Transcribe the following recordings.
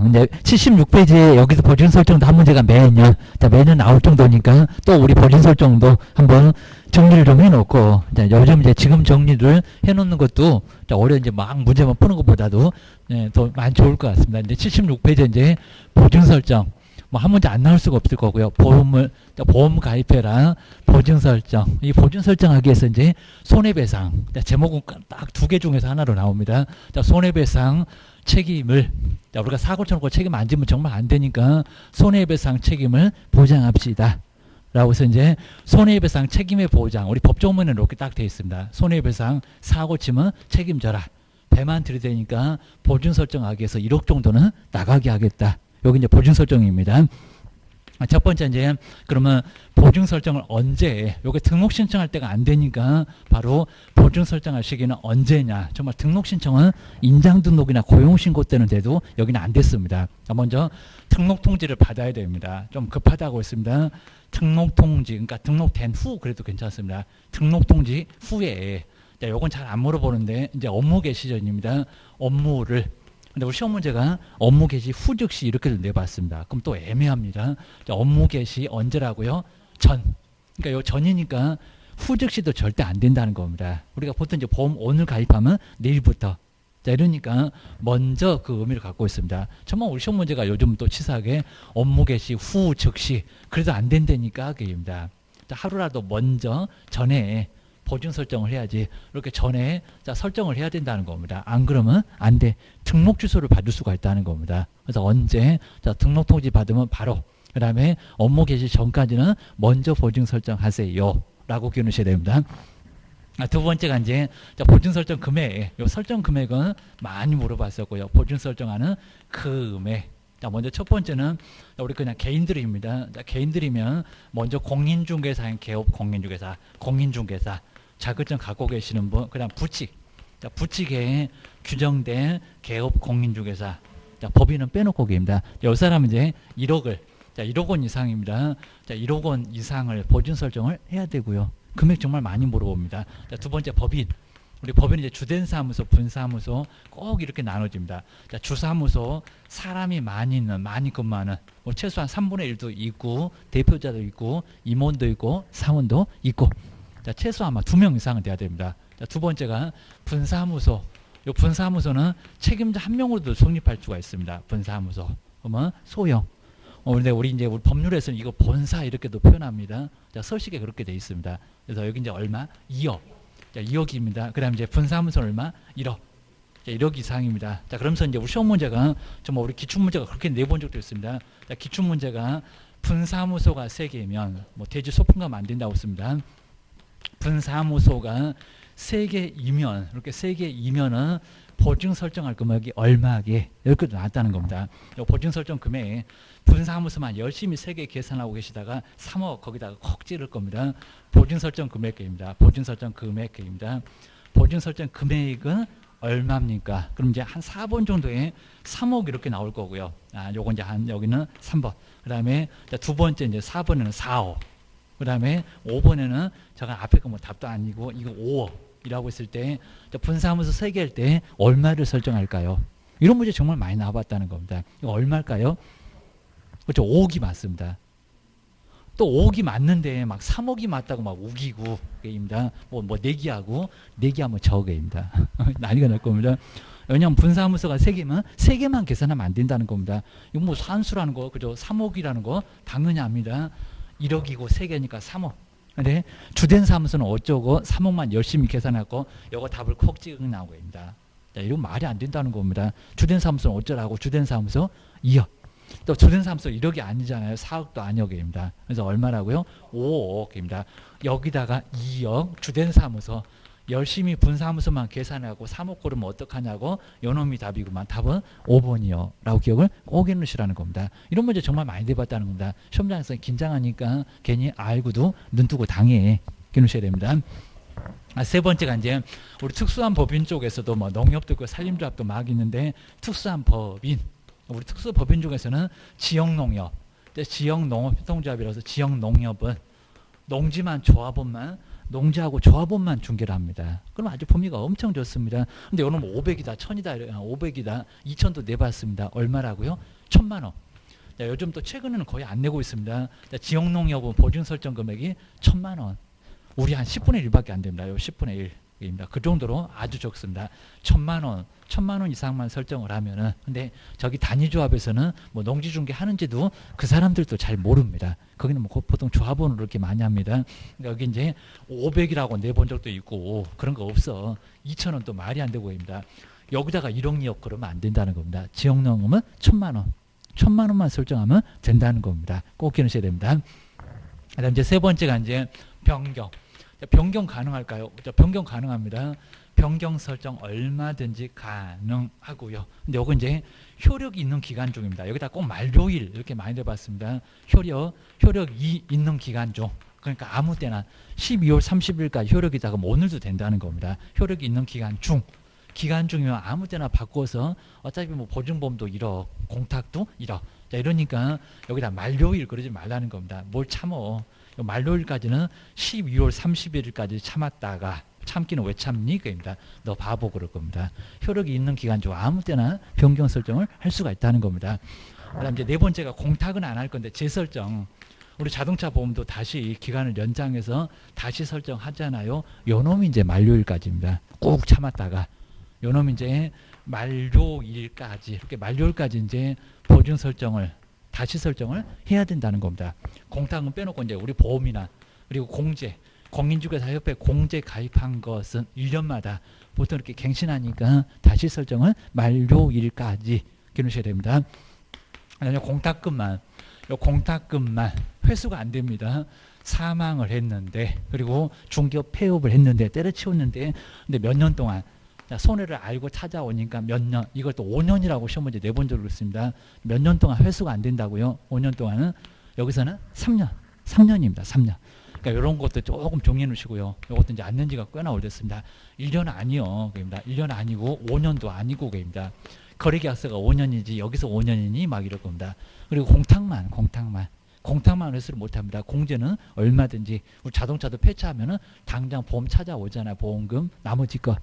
이제 76페이지에 여기서 보증 설정도 한 문제가 매년, 자, 매년 나올 정도니까 또 우리 보증 설정도 한번 정리를 좀 해놓고, 자, 요즘 이제 지금 정리를 해놓는 것도, 자, 올해 이제 막 문제만 푸는 것보다도, 예, 더 많이 좋을 것 같습니다. 이제 76페이지 이제 보증 설정, 뭐 한 문제 안 나올 수가 없을 거고요. 보험 가입해라, 보증 설정. 이 보증 설정하기 위해서 이제 손해배상. 자, 제목은 딱 두 개 중에서 하나로 나옵니다. 자, 손해배상 책임을, 자, 우리가 사고 쳐놓고 책임 안 지면 정말 안 되니까 손해배상 책임을 보장합시다. 라고 해서 이제 손해배상 책임의 보장, 우리 법조문에 이렇게 딱 되어 있습니다. 손해배상 사고 치면 책임져라. 배만 들이대니까 보증 설정하기 위해서 1억 정도는 나가게 하겠다. 여기 이제 보증 설정입니다. 첫 번째 이제 그러면 보증 설정을 언제, 요게 등록 신청할 때가 안 되니까 바로 보증 설정할 시기는 언제냐. 정말 등록 신청은 인장 등록이나 고용 신고 때는 돼도 여기는 안 됐습니다. 먼저 등록 통지를 받아야 됩니다. 좀 급하다고 했습니다. 등록 통지, 그러니까 등록된 후 그래도 괜찮습니다. 등록 통지 후에, 자, 요건 잘 안 물어보는데 이제 업무 개시 전입니다. 업무를, 근데 우리 시험 문제가 업무 개시 후 즉시 이렇게 내봤습니다. 그럼 또 애매합니다. 자, 업무 개시 언제라고요? 전. 그러니까 요 전이니까 후 즉시도 절대 안 된다는 겁니다. 우리가 보통 이제 보험 오늘 가입하면 내일부터. 자, 이러니까 먼저 그 의미를 갖고 있습니다. 정말 우리 시험 문제가 요즘 또 치사하게 업무 개시 후 즉시 그래도 안 된다니까 그입니다. 자, 하루라도 먼저 전에 보증 설정을 해야지. 이렇게 전에 자, 설정을 해야 된다는 겁니다. 안 그러면 안 돼. 등록 취소를 받을 수가 있다는 겁니다. 그래서 언제 자, 등록 통지 받으면 바로, 그 다음에 업무 개시 전까지는 먼저 보증 설정하세요. 라고 기억하셔야 됩니다. 두 번째가 이제 자, 보증 설정 금액. 요 설정 금액은 많이 물어봤었고요. 보증 설정하는 금액. 자, 먼저 첫 번째는 우리 그냥 개인들입니다. 자, 개인들이면 먼저 공인중개사인 개업 공인중개사, 공인중개사 자격증 갖고 계시는 분, 그다음 부칙. 자, 부칙에 규정된 개업 공인중개사. 자, 법인은 빼놓고 계십니다. 이 사람은 이제 1억을, 자, 1억 원 이상입니다. 자, 1억 원 이상을 보증 설정을 해야 되고요. 금액 정말 많이 물어봅니다. 자, 두 번째 법인. 우리 법인은 이제 주된 사무소, 분사무소 꼭 이렇게 나눠집니다. 자, 주사무소 사람이 많이 있는, 많이 근무하는, 뭐 최소한 3분의 1도 있고, 대표자도 있고, 임원도 있고, 사원도 있고, 자, 최소한 아마 2명 이상은 돼야 됩니다. 자, 두 번째가 분사무소. 요 분사무소는 책임자 1명으로도 성립할 수가 있습니다. 분사무소. 그러면 소형. 근데 우리 이제 우리 법률에서는 이거 본사 이렇게도 표현합니다. 자, 서식에 그렇게 돼 있습니다. 그래서 여기 이제 얼마? 2억. 자, 2억입니다. 그 다음에 이제 분사무소 얼마? 1억. 자, 1억 이상입니다. 자, 그러면서 이제 우리 시험 문제가 정말 우리 기출문제가 그렇게 내본 적도 있습니다. 자, 기출문제가 분사무소가 3개면 뭐 대지 소품가면 안 된다고 했습니다. 분사무소가 3개이면, 이렇게 3개이면은 보증 설정할 금액이 얼마게 이렇게 나왔다는 겁니다. 보증 설정 금액 분사무소만 열심히 3개 계산하고 계시다가 3억 거기다가 콕 찌를 겁니다. 보증 설정 금액입니다. 보증 설정 금액입니다. 보증 설정 금액은 얼마입니까? 그럼 이제 한 4번 정도에 3억 이렇게 나올 거고요. 요건 이제 여기는 3번. 그 다음에 두 번째 이제 4번에는 4억. 그 다음에 5번에는 제가 앞에 거 뭐 답도 아니고 이거 5억. 이라고 했을 때 분사무소 3개 할 때 얼마를 설정할까요? 이런 문제 정말 많이 나와봤다는 겁니다. 이거 얼마일까요? 그렇죠. 5억이 맞습니다. 또 5억이 맞는데 막 3억이 맞다고 막 우기고 게임입니다. 뭐 내기하고 내기하면 저게입니다. 난리가 날 겁니다. 왜냐하면 분사무소가 3개면 3개만 계산하면 안 된다는 겁니다. 이거 뭐 산수라는 거 그죠? 3억이라는 거 당연히 압니다. 1억이고 3개니까 3억. 근데 주된 사무소는 어쩌고 3억만 열심히 계산하고 요거 답을 콕 찍어 나오고 있습니다. 자, 이거 말이 안 된다는 겁니다. 주된 사무소는 어쩌라고? 주된 사무소 2억. 또 주된 사무소 1억이 아니잖아요. 4억도 아니억입니다. 그래서 얼마라고요? 5억입니다. 여기다가 2억 주된 사무소 열심히 분사무소만 계산하고 3억 고르면 어떡하냐고 요놈이 답이구만. 답은 5번이요. 라고 기억을 꼭 해놓으시라는 겁니다. 이런 문제 정말 많이 내봤다는 겁니다. 시험장에서 긴장하니까 괜히 알고도 눈 뜨고 당해. 기억하셔야 됩니다. 세 번째가 이제 우리 특수한 법인 쪽에서도 뭐 농협도 있고 산림조합도 막 있는데 특수한 법인. 우리 특수법인 중에서는 지역농협, 지역농업협동조합이라서 지역농협은 농지만 조합원만 농지하고 조합원만 중개를 합니다. 그럼 아주 범위가 엄청 좋습니다. 근데 오늘 뭐 500이다, 1000이다, 500이다, 2000도 내봤습니다. 얼마라고요? 1000만 원. 자, 요즘 또 최근에는 거의 안 내고 있습니다. 자, 지역농협은 보증 설정 금액이 1000만 원. 우리 한 10분의 1밖에 안 됩니다. 요 10분의 1입니다. 그 정도로 아주 적습니다. 1000만 원, 1000만 원 이상만 설정을 하면은, 근데 저기 단위조합에서는 뭐 농지중개 하는지도 그 사람들도 잘 모릅니다. 거기는 뭐 보통 조합원으로 이렇게 많이 합니다. 그러니까 여기 이제 500이라고 내본 적도 있고 그런 거 없어. 2000원 또 말이 안 되고 입니다. 여기다가 1억 2억 그러면 안 된다는 겁니다. 지역농협은 1000만 원. 1000만 원만 설정하면 된다는 겁니다. 꼭 기억하셔야 됩니다. 그다음 이제 세 번째가 이제 변경. 변경 가능할까요? 변경 가능합니다. 변경 설정 얼마든지 가능하고요. 근데 이거 이제 효력이 있는 기간 중입니다. 여기다 꼭 만료일 이렇게 많이 내봤습니다. 효력이 있는 기간 중. 그러니까 아무 때나 12월 30일까지 효력이 있다가 오늘도 된다는 겁니다. 효력이 있는 기간 중. 기간 중이면 아무 때나 바꿔서 어차피 뭐 보증보험도 1억, 공탁도 1억. 자, 이러니까 여기다 만료일 그러지 말라는 겁니다. 뭘 참어. 만료일까지는 12월 31일까지 참았다가 참기는 왜 참니? 그입니다. 너 바보 그럴 겁니다. 효력이 있는 기간 중 아무 때나 변경 설정을 할 수가 있다는 겁니다. 그다음 이제 네 번째가 공탁은 안 할 건데 재설정. 우리 자동차 보험도 다시 기간을 연장해서 다시 설정하잖아요. 요 놈이 이제 만료일까지입니다. 꾹 참았다가 요 놈이 이제 만료일까지 이렇게 만료일까지 이제 보증 설정을 다시 설정을 해야 된다는 겁니다. 공탁은 빼놓고 이제 우리 보험이나 그리고 공제 공인중개사협회 공제 가입한 것은 1년마다 보통 이렇게 갱신하니까 다시 설정을 만료일까지 기놓으셔야 됩니다. 공탁금만 회수가 안 됩니다. 사망을 했는데 그리고 중개업 폐업을 했는데 때려치웠는데 근데 몇 년 동안 손해를 알고 찾아오니까 몇 년, 이걸 또 5년이라고 시험 문제 내본 적이 있습니다. 몇 년 동안 회수가 안 된다고요? 5년 동안은 여기서는 3년입니다. 3년. 그러니까 이런 것도 조금 정리해 놓으시고요. 이것도 이제 안 낸 지가 꽤나 오래됐습니다. 1년 아니요. 그입니다. 1년 아니고 5년도 아니고 그입니다. 거래계약서가 5년이지 여기서 5년이니 막 이럴 겁니다. 그리고 공탁만 회수를 못합니다. 공제는 얼마든지 우리 자동차도 폐차하면은 당장 보험 찾아오잖아요. 보험금 나머지 거.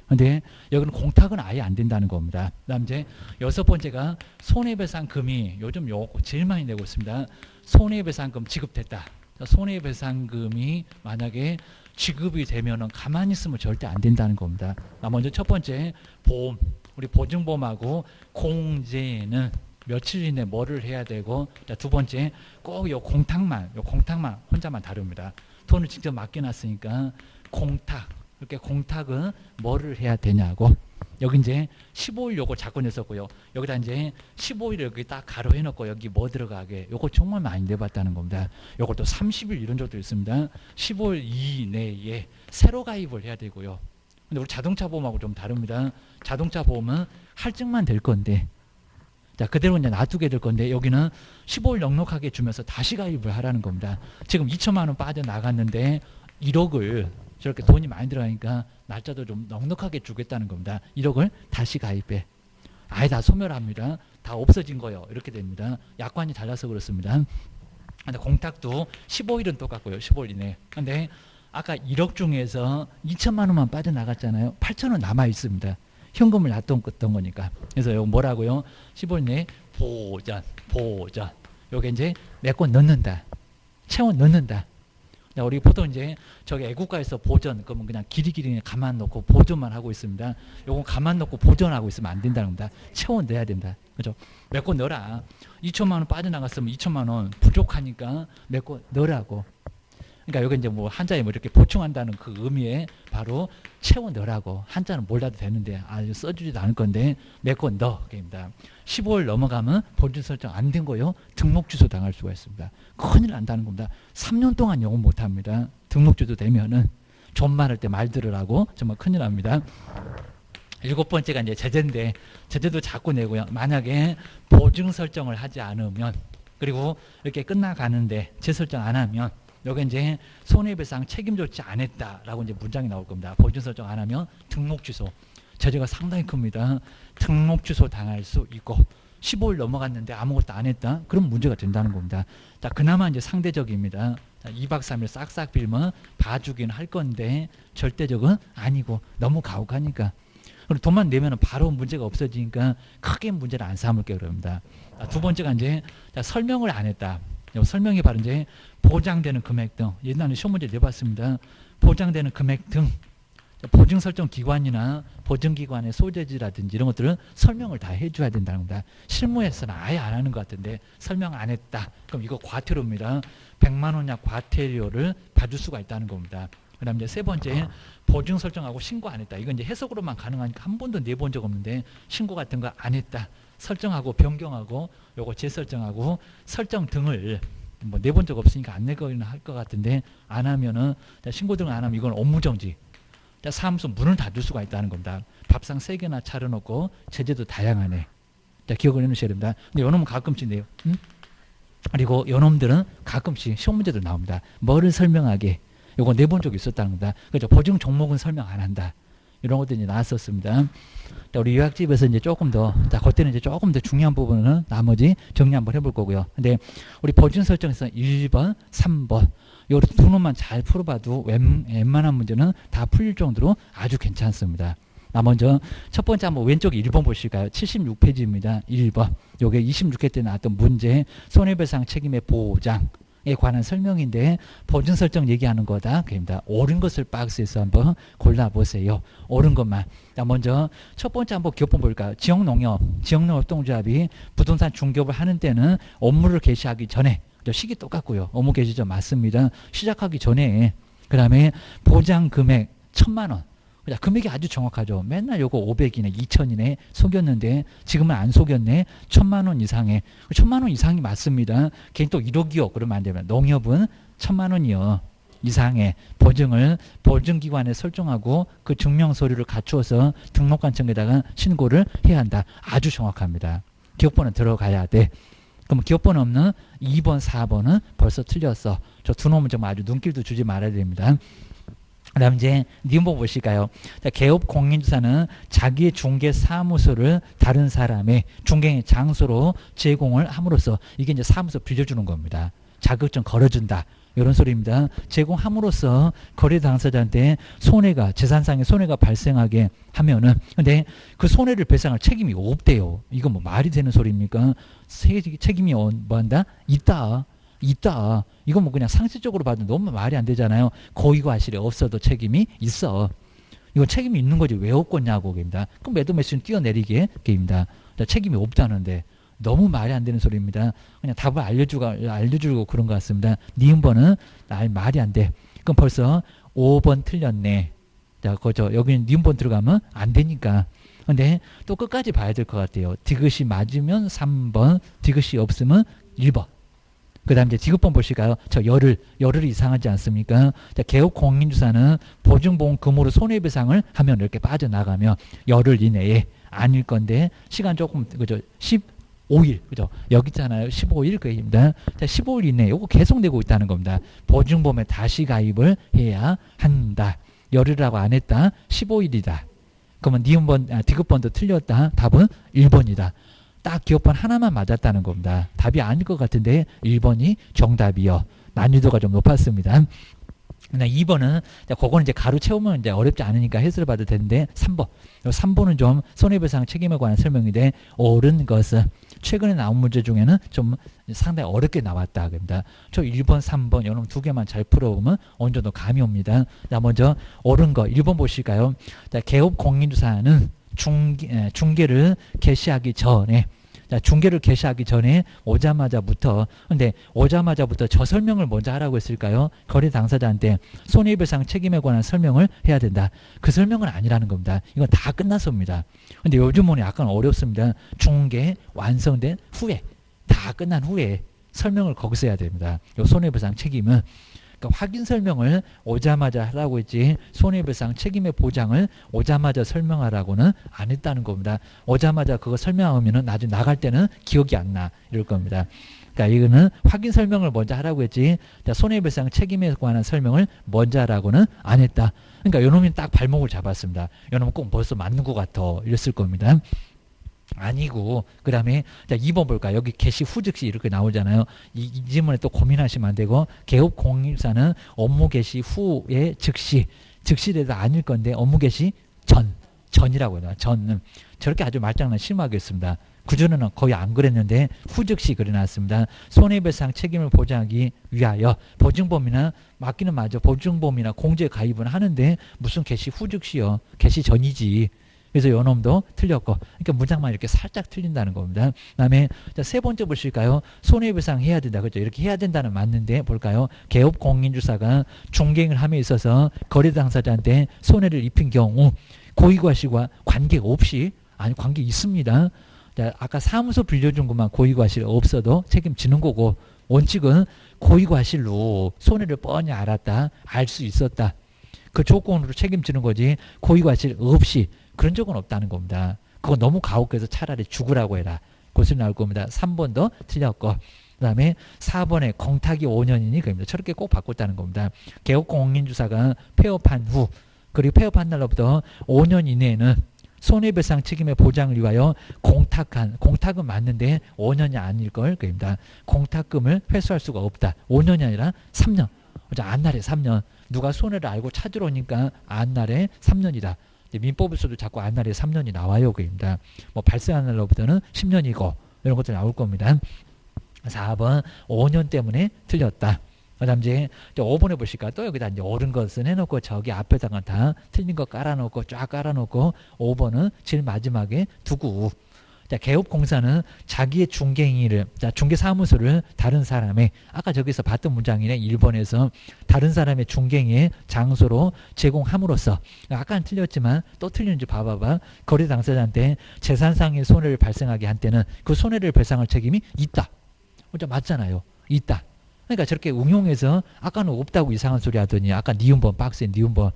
근데 여기는 공탁은 아예 안 된다는 겁니다. 그다음 이제 여섯 번째가 손해배상금이 요즘 요거 제일 많이 내고 있습니다. 손해배상금 지급됐다. 손해배상금이 만약에 지급이 되면은 가만히 있으면 절대 안 된다는 겁니다. 먼저 첫 번째 보험, 우리 보증보험하고 공제는 며칠 이내 뭐를 해야 되고, 자, 두 번째 꼭 요 공탁만 혼자만 다룹니다. 돈을 직접 맡겨놨으니까 이렇게 공탁은 뭐를 해야 되냐고. 여기 이제 15일 요거 자꾸 냈었고요. 여기다 이제 15일 여기 딱 가로 해놓고 여기 뭐 들어가게. 요거 정말 많이 내봤다는 겁니다. 요걸 또 30일 이런 적도 있습니다. 15일 이내에 새로 가입을 해야 되고요. 근데 우리 자동차 보험하고 좀 다릅니다. 자동차 보험은 할증만 될 건데, 자, 그대로 이제 놔두게 될 건데, 여기는 15일 넉넉하게 주면서 다시 가입을 하라는 겁니다. 지금 2천만 원 빠져나갔는데 1억을 저렇게 돈이 많이 들어가니까 날짜도 좀 넉넉하게 주겠다는 겁니다. 1억을 다시 가입해. 아예 다 소멸합니다. 다 없어진 거요. 이렇게 됩니다. 약관이 달라서 그렇습니다. 근데 공탁도 15일은 똑같고요. 15일 이내. 근데 아까 1억 중에서 2천만 원만 빠져나갔잖아요. 8천 원 남아 있습니다. 현금을 놔뒀던 거니까. 그래서 이거 뭐라고요? 15일 내에 보전. 요게 이제 몇 건 넣는다. 채원 넣는다. 우리 보통 이제 저기 애국가에서 보전, 그러면 그냥 길이길이 가만 놓고 보존만 하고 있습니다. 요건 가만 놓고 보존하고 있으면 안 된다는 겁니다. 채원 넣어야 된다. 그죠? 몇 건 넣어라. 2천만 원 빠져나갔으면 2천만 원 부족하니까 몇 건 넣으라고. 그러니까 여기 이제 뭐 한자에 뭐 이렇게 보충한다는 그 의미에 바로 채워 넣으라고. 한자는 몰라도 되는데 써주지도 않을 건데 몇 건 넣어. 그입니다. 15일 넘어가면 보증 설정 안 된 거요. 등록 취소 당할 수가 있습니다. 큰일 난다는 겁니다. 3년 동안 영업 못 합니다. 등록 취소 되면은 존말할 때 말 들으라고 정말 큰일 납니다. 일곱 번째가 이제 제재인데 제재도 자꾸 내고요. 만약에 보증 설정을 하지 않으면 그리고 이렇게 끝나가는데 재설정 안 하면 여기 이제 손해배상 책임 조치 안 했다라고 이제 문장이 나올 겁니다. 보증 설정 안 하면 등록 취소. 제재가 상당히 큽니다. 등록 취소 당할 수 있고 15일 넘어갔는데 아무것도 안 했다. 그럼 문제가 된다는 겁니다. 자, 그나마 이제 상대적입니다. 2박 3일 싹싹 빌면 봐주긴 할 건데 절대적은 아니고 너무 가혹하니까. 그리고 돈만 내면 바로 문제가 없어지니까 크게 문제를 안 삼을게요. 그럽니다. 두 번째가 이제 설명을 안 했다. 설명이 바로 이제 보장되는 금액 등, 옛날에 시험 문제 내봤습니다. 보장되는 금액 등 보증 설정 기관이나 보증기관의 소재지라든지 이런 것들은 설명을 다 해줘야 된다는 겁니다. 실무에서는 아예 안 하는 것 같은데 설명 안 했다. 그럼 이거 과태료입니다. 100만 원 이하 과태료를 받을 수가 있다는 겁니다. 그 다음 이제 세 번째, 보증 설정하고 신고 안 했다. 이건 이제 해석으로만 가능하니까 한 번도 내본 적 없는데 신고 같은 거 안 했다. 설정하고 변경하고 요거 재설정하고 설정 등을 뭐 내본 적 없으니까 안 내거나 할 것 같은데 안 하면은 신고 등을 안 하면 이건 업무정지. 사무소 문을 닫을 수가 있다는 겁니다. 밥상 3개나 차려놓고 제재도 다양하네. 기억을 해놓으셔야 됩니다. 근데 요놈은 가끔씩 내요. 그리고 요놈들은 가끔씩 시험 문제도 나옵니다. 뭐를 설명하게. 요거 내본 적이 있었다는 겁니다. 그렇죠. 보증 종목은 설명 안 한다. 이런 것들이 이제 나왔었습니다. 우리 요약집에서 이제 조금 더, 그때는 이제 조금 더 중요한 부분은 나머지 정리 한번 해볼 거고요. 근데 우리 보증 설정에서 1번, 3번. 요 두 놈만 잘 풀어봐도 웬만한 문제는 다 풀릴 정도로 아주 괜찮습니다. 먼저 첫 번째 한번 왼쪽에 1번 보실까요? 76페이지입니다. 1번. 요게 26회 때 나왔던 문제, 손해배상 책임의 보장에 관한 설명인데 보증 설정 얘기하는 거다. 그입니다. 옳은 것을 박스에서 한번 골라보세요. 옳은 것만. 먼저 첫 번째 한번 기업본 볼까요? 지역농협동조합이 부동산 중개업을 하는 때는 업무를 개시하기 전에, 시기 똑같고요. 업무 개시점 맞습니다. 시작하기 전에. 그 다음에 보장 금액 1,000만 원. 금액이 아주 정확하죠. 맨날 요거 500이네 2,000이네 속였는데 지금은 안 속였네. 1,000만 원 이상에. 1,000만 원 이상이 맞습니다. 괜히 또 1억이요 그러면 안 됩니다. 농협은 1,000만 원이요 이상의 보증을 보증기관에 설정하고 그 증명서류를 갖추어서 등록관청에다가 신고를 해야 한다. 아주 정확합니다. 기업번호 들어가야 돼. 그럼 기업번호 없는 2번, 4번은 벌써 틀렸어. 저 두 놈은 정말 아주 눈길도 주지 말아야 됩니다. 그 다음 이제 니은번 보실까요? 개업 공인주사는 자기의 중개 사무소를 다른 사람의 중개의 장소로 제공을 함으로써, 이게 이제 사무소 빌려주는 겁니다. 자격증 걸어준다. 이런 소리입니다. 제공함으로써 거래 당사자한테 손해가, 재산상의 손해가 발생하게 하면은, 근데 그 손해를 배상할 책임이 없대요. 이거 뭐 말이 되는 소리입니까? 책임이 뭐 한다? 있다. 이건 뭐 그냥 상식적으로 봐도 너무 말이 안 되잖아요. 고의과실이 없어도 책임이 있어. 이건 책임이 있는 거지 왜 없겠냐고 입니다. 그럼 매도매수는 뛰어내리게 입니다. 책임이 없다는데 너무 말이 안 되는 소리입니다. 그냥 답을 알려주고 그런 것 같습니다. 니은번은 말이 안 돼. 그럼 벌써 5번 틀렸네. 자, 그죠. 여기는 니은번 들어가면 안 되니까. 근데 또 끝까지 봐야 될 것 같아요. 디귿이 맞으면 3번, 디귿이 없으면 1번. 그 다음 이제 디귿번 보실까요? 열흘 이상하지 않습니까? 자, 개업 공인주사는 보증보험금으로 손해배상을 하면 이렇게 빠져나가면 열흘 이내에 아닐 건데, 시간 조금, 그죠? 15일, 그죠? 여기 있잖아요. 15일 그입니다. 자, 15일 이내에 요거 계속 내고 있다는 겁니다. 보증보험에 다시 가입을 해야 한다. 열흘이라고 안 했다. 15일이다. 그러면 디귿번도 틀렸다. 답은 1번이다. 딱 기업번 하나만 맞았다는 겁니다. 답이 아닐 것 같은데 1번이 정답이요. 난이도가 좀 높았습니다. 2번은 그거는 이제 가로 채우면 이제 어렵지 않으니까 해설을 봐도 되는데 3번. 3번은 좀 손해배상 책임에 관한 설명인데 옳은 것은 최근에 나온 문제 중에는 좀 상당히 어렵게 나왔다. 그럽니다. 저 1번, 3번 이런 두 개만 잘 풀어보면 어느 정도 감이 옵니다. 자, 먼저 옳은 거 1번 보실까요? 자, 개업 공인주사는 중개를 개시하기 전에, 자, 중개를 개시하기 전에 오자마자부터 저 설명을 먼저 하라고 했을까요? 거래 당사자한테 손해배상 책임에 관한 설명을 해야 된다. 그 설명은 아니라는 겁니다. 이건 다 끝났습니다. 근데 요즘은 약간 어렵습니다. 중개 완성된 후에, 다 끝난 후에 설명을 거기서 해야 됩니다. 요 손해배상 책임은. 그러니까 확인 설명을 오자마자 하라고 했지 손해배상 책임의 보장을 오자마자 설명하라고는 안 했다는 겁니다. 오자마자 그거 설명하면 나중에 나갈 때는 기억이 안 나. 이럴 겁니다. 그러니까 이거는 확인 설명을 먼저 하라고 했지 손해배상 책임에 관한 설명을 먼저 하라고는 안 했다. 그러니까 요놈이 딱 발목을 잡았습니다. 요놈은 꼭 벌써 맞는 것 같아. 이랬을 겁니다. 아니고, 그 다음에, 자, 2번 볼까요? 여기 개시 후 즉시 이렇게 나오잖아요. 이 질문에 또 고민하시면 안 되고, 개업 공인사는 업무 개시 후에 즉시라도 아닐 건데, 업무 개시 전이라고 해요. 전은. 저렇게 아주 말장난 심하게 했습니다. 구조는 거의 안 그랬는데, 후 즉시 그려놨습니다. 손해배상 책임을 보장하기 위하여, 보증범위나, 맞기는 맞아. 보증범위나 공제 가입은 하는데, 무슨 개시 후 즉시요. 개시 전이지. 그래서 요 놈도 틀렸고, 그러니까 문장만 이렇게 살짝 틀린다는 겁니다. 그다음에 세 번째 보실까요? 손해배상 해야 된다. 그렇죠? 이렇게 해야 된다는 맞는데 볼까요? 개업 공인주사가 중개행을 함에 있어서 거래 당사자한테 손해를 입힌 경우 고의과실과 관계 없이, 아니 관계 있습니다. 자, 아까 사무소 빌려준 것만 고의과실 없어도 책임지는 거고, 원칙은 고의과실로 손해를 뻔히 알았다, 알 수 있었다, 그 조건으로 책임지는 거지 고의과실 없이 그런 적은 없다는 겁니다. 그거 너무 가혹해서 차라리 죽으라고 해라. 그것을 나올 겁니다. 3번도 틀렸고, 그 다음에 4번에 공탁이 5년이니 그겁니다. 저렇게 꼭 바꿨다는 겁니다. 개업 공인주사가 폐업한 후, 그리고 폐업한 날로부터 5년 이내에는 손해배상 책임의 보장을 위하여 공탁은 맞는데 5년이 아닐걸, 그겁니다. 공탁금을 회수할 수가 없다. 5년이 아니라 3년. 안날에 3년. 누가 손해를 알고 찾으러 오니까 안날에 3년이다. 민법에서도 자꾸 안날에 3년이 나와요. 그입니다. 뭐 발생한 날로부터는 10년이고 이런 것들 나올 겁니다. 4번 5년 때문에 틀렸다. 그다음 이제 5번에 보실까? 또 여기다 이제 옳은 것은 해놓고 저기 앞에다가 다 틀린 거 깔아놓고 쫙 깔아놓고 5번은 제일 마지막에 두고. 자, 개업공사는 자기의 중개행위를, 자, 중개사무소를 다른 사람의, 아까 저기서 봤던 문장이네. 1번에서 다른 사람의 중개행위의 장소로 제공함으로써, 아까는 틀렸지만 또 틀린지 봐봐봐. 거래 당사자한테 재산상의 손해를 발생하게 한 때는 그 손해를 배상할 책임이 있다. 맞잖아요. 있다. 그러니까 저렇게 응용해서 아까는 없다고 이상한 소리 하더니 아까 니은번 박스에 니은번.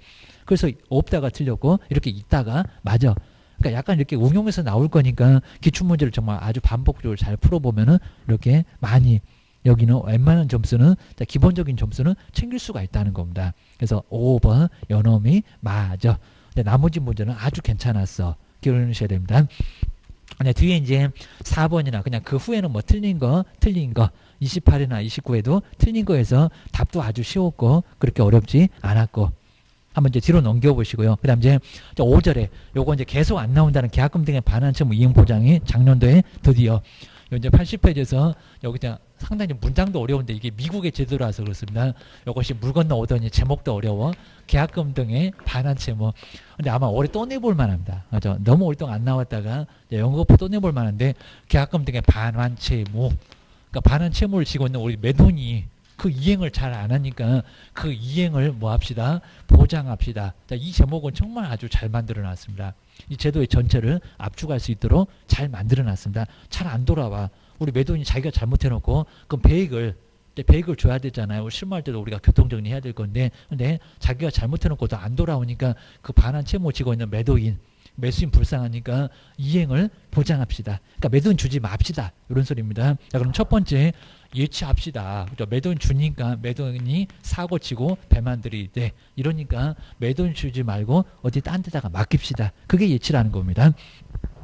그래서 없다가 틀렸고 이렇게 있다가 맞아. 그러니까 약간 이렇게 응용해서 나올 거니까 기출문제를 정말 아주 반복적으로 잘 풀어보면은 이렇게 많이 여기는 웬만한 점수는 기본적인 점수는 챙길 수가 있다는 겁니다. 그래서 5번 요놈이 맞아. 근데 나머지 문제는 아주 괜찮았어. 기억하셔야 됩니다. 근데 뒤에 이제 4번이나 그냥 그 후에는 뭐 틀린 거 28이나 29에도 틀린 거에서 답도 아주 쉬웠고 그렇게 어렵지 않았고. 한번 이제 뒤로 넘겨보시고요. 그 다음 이제 5절에 요거 이제 계속 안 나온다는 계약금 등의 반환 채무 이행 보장이 작년도에 드디어 이제 80페이지에서 여기 상당히 문장도 어려운데 이게 미국의 제도라서 그렇습니다. 이것이 물 건너 오더니 제목도 어려워. 계약금 등의 반환 채무. 근데 아마 올해 또 내볼 만합니다. 맞아. 너무 오랫동안 안 나왔다가 연거푸 또 내볼 만한데 계약금 등의 반환 채무. 그러니까 반환 채무를 지고 있는 우리 매돈이 그 이행을 잘 안 하니까 그 이행을 뭐 합시다? 보장합시다. 자, 이 제목은 정말 아주 잘 만들어 놨습니다. 이 제도의 전체를 압축할 수 있도록 잘 만들어 놨습니다. 잘 안 돌아와. 우리 매도인이 자기가 잘못해놓고 그럼 배액을 줘야 되잖아요. 실무할 때도 우리가 교통정리 해야 될 건데 근데 자기가 잘못해놓고도 안 돌아오니까 그 반환 채무 지고 있는 매수인 불쌍하니까 이행을 보장합시다. 그러니까 매도인 주지 맙시다. 이런 소리입니다. 자, 그럼 첫 번째 예치합시다. 그죠? 매도인 주니까 매도인이 사고 치고 배만 들이대. 이러니까 매도인 주지 말고 어디 딴 데다가 맡깁시다. 그게 예치라는 겁니다.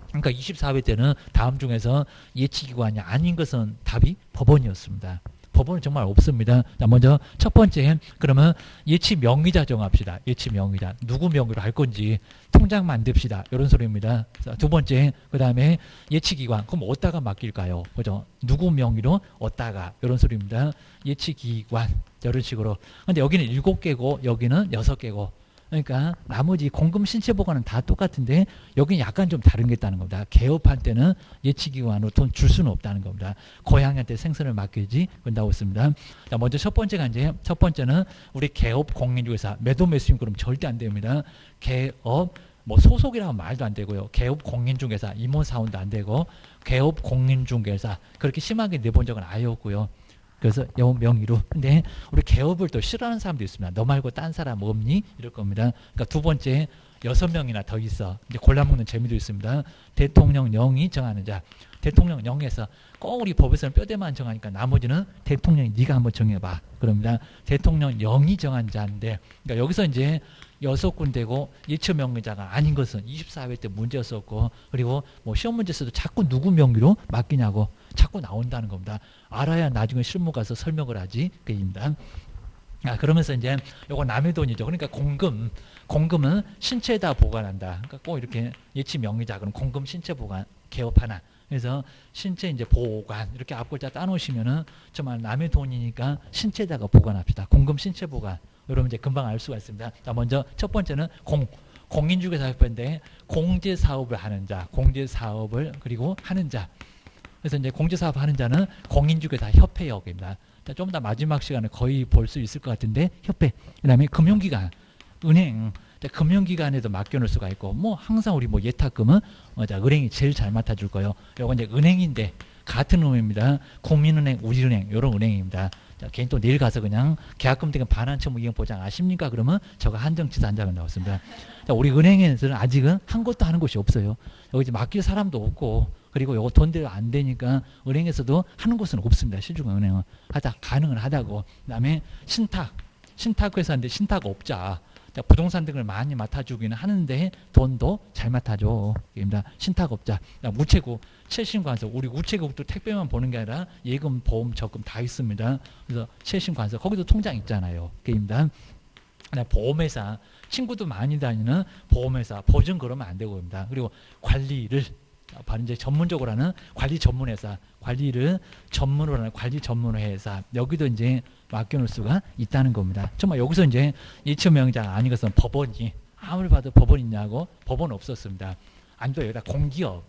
그러니까 24회 때는 다음 중에서 예치기관이 아닌 것은 답이 법원이었습니다. 법원은 정말 없습니다. 자, 먼저 첫 번째 그러면 예치 명의자 정합시다. 예치 명의자. 누구 명의로 할 건지 통장 만듭시다. 이런 소리입니다. 자, 두 번째 그 다음에 예치기관. 그럼 어디다가 맡길까요? 그죠? 누구 명의로 어디다가 이런 소리입니다. 예치기관. 이런 식으로. 근데 여기는 7개고 여기는 6개고. 그러니까 나머지 공금 신체 보관은 다 똑같은데 여기는 약간 좀 다른 게 있다는 겁니다. 개업할 때는 예치기관으로 돈 줄 수는 없다는 겁니다. 고양이한테 생선을 맡기지 그런다고 했습니다. 자, 먼저 첫 번째가 이제 첫 번째는 우리 개업 공인중개사 매도 매수인 그럼 절대 안 됩니다. 개업 뭐 소속이라면 말도 안 되고요. 개업 공인중개사 임원사원도 안 되고 개업 공인중개사 그렇게 심하게 내본 적은 아예 없고요. 그래서 영업 명의로. 근데 우리 개업을 또 싫어하는 사람도 있습니다. 너 말고 딴 사람 없니? 이럴 겁니다. 그러니까 두 번째 6명이나 더 있어. 이제 골라먹는 재미도 있습니다. 대통령령이 정하는 자. 대통령령에서 꼭 우리 법에서는 뼈대만 정하니까 나머지는 대통령이 네가 한번 정해봐. 그럽니다. 대통령령이 정한 자인데 그러니까 여기서 이제 6군데고 예치 명의자가 아닌 것은 24회 때 문제였었고, 그리고 뭐 시험 문제에서도 자꾸 누구 명의로 맡기냐고 자꾸 나온다는 겁니다. 알아야 나중에 실무 가서 설명을 하지. 그입니다. 그러면서 이제 요거 남의 돈이죠. 그러니까 공금은 신체에다 보관한다. 그러니까 꼭 이렇게 예치 명의자 그럼 공금 신체 보관 개업 하나. 그래서 신체 이제 보관 이렇게 앞글자 따놓으시면은 정말 남의 돈이니까 신체에다가 보관합시다. 공금 신체 보관. 여러분 이제 금방 알 수가 있습니다. 자, 먼저 첫 번째는 공인중개사협회인데 공제 사업을 하는 자, 공제 사업을 그리고 하는 자. 그래서 이제 공제 사업 하는 자는 공인중개사 협회역입니다. 좀 더 마지막 시간에 거의 볼 수 있을 것 같은데 협회. 그다음에 금융기관, 은행. 금융기관에도 맡겨놓을 수가 있고, 뭐 항상 우리 뭐 예탁금은 은행이 제일 잘 맡아줄 거예요. 요건 이제 은행인데 같은 의미입니다. 국민은행, 우리은행 이런 은행입니다. 자, 개인 또 내일 가서 그냥 계약금 등의 반환처분 이용 보장 아십니까? 그러면 저거 한정치사 한 장은 나왔습니다. 자, 우리 은행에서는 아직은 한 것도 하는 곳이 없어요. 여기 이제 맡길 사람도 없고, 그리고 요거 돈대로 안 되니까 은행에서도 하는 곳은 없습니다. 시중은 은행은 하다 가능은 하다고. 그다음에 신탁회사인데 신탁업자. 자, 부동산 등을 많이 맡아주기는 하는데 돈도 잘 맡아줘. 입니다. 신탁업자. 우체국, 최신관서. 우리 우체국도 택배만 보는 게 아니라 예금, 보험, 적금 다 있습니다. 그래서 최신관서 거기도 통장 있잖아요. 입니다. 보험회사, 친구도 많이 다니는 보험회사, 보증 그러면 안 되고 입니다. 그리고 관리를 바로 이제 전문적으로 하는 관리 전문회사, 관리를 전문으로 하는 관리 전문회사, 여기도 이제 맡겨놓을 수가 있다는 겁니다. 정말 여기서 이제 예치명의자가 아닌 것은 법원이, 아무리 봐도 법원 있냐고, 법원 없었습니다. 아니도 여기다 공기업,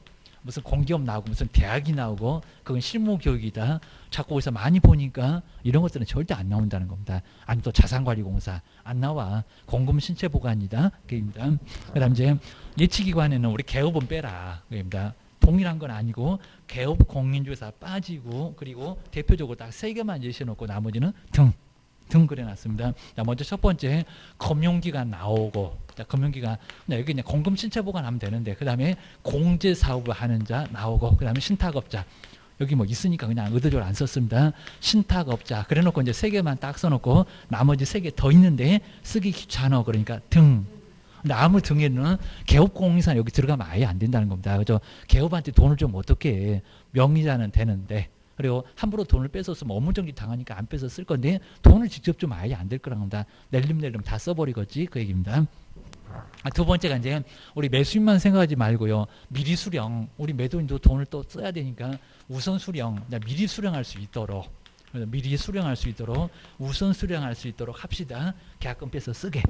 무슨 공기업 나오고 무슨 대학이 나오고 그건 실무교육이다. 자꾸 어디서 많이 보니까 이런 것들은 절대 안 나온다는 겁니다. 아니면 또 자산관리공사 안 나와. 공금 신체 보관이다. 그입니다. 그다음 이제 예치기관에는 우리 개업은 빼라. 그입니다. 동일한 건 아니고 개업 공인중개사 빠지고, 그리고 대표적으로 딱 3개만 예시해놓고 나머지는 등 그려놨습니다. 자, 먼저 첫 번째 금융기관 나오고, 자, 금융기관 여기 그냥 공금 신체 보관하면 되는데, 그 다음에 공제 사업을 하는 자 나오고, 그 다음에 신탁업자 여기 뭐 있으니까 그냥 의도적으로 안 썼습니다. 신탁업자 그래놓고 이제 3개만 딱 써놓고 나머지 3개 더 있는데 쓰기 귀찮아. 그러니까 등. 근데 아무 등에는 개업공인사 여기 들어가면 아예 안 된다는 겁니다. 그죠? 개업한테 돈을 좀 어떻게 해. 명의자는 되는데, 그리고 함부로 돈을 뺏었으면 업무정지 당하니까 안 뺏어 쓸 건데 돈을 직접 좀 아예 안 될 거란 겁니다. 낼름 다 써버리겠지 그 얘기입니다. 두 번째가 이제 우리 매수인만 생각하지 말고요. 미리 수령, 우리 매도인도 돈을 또 써야 되니까 우선 수령, 미리 수령할 수 있도록, 미리 수령할 수 있도록 우선 수령할 수 있도록 합시다. 계약금 빼서 쓰게.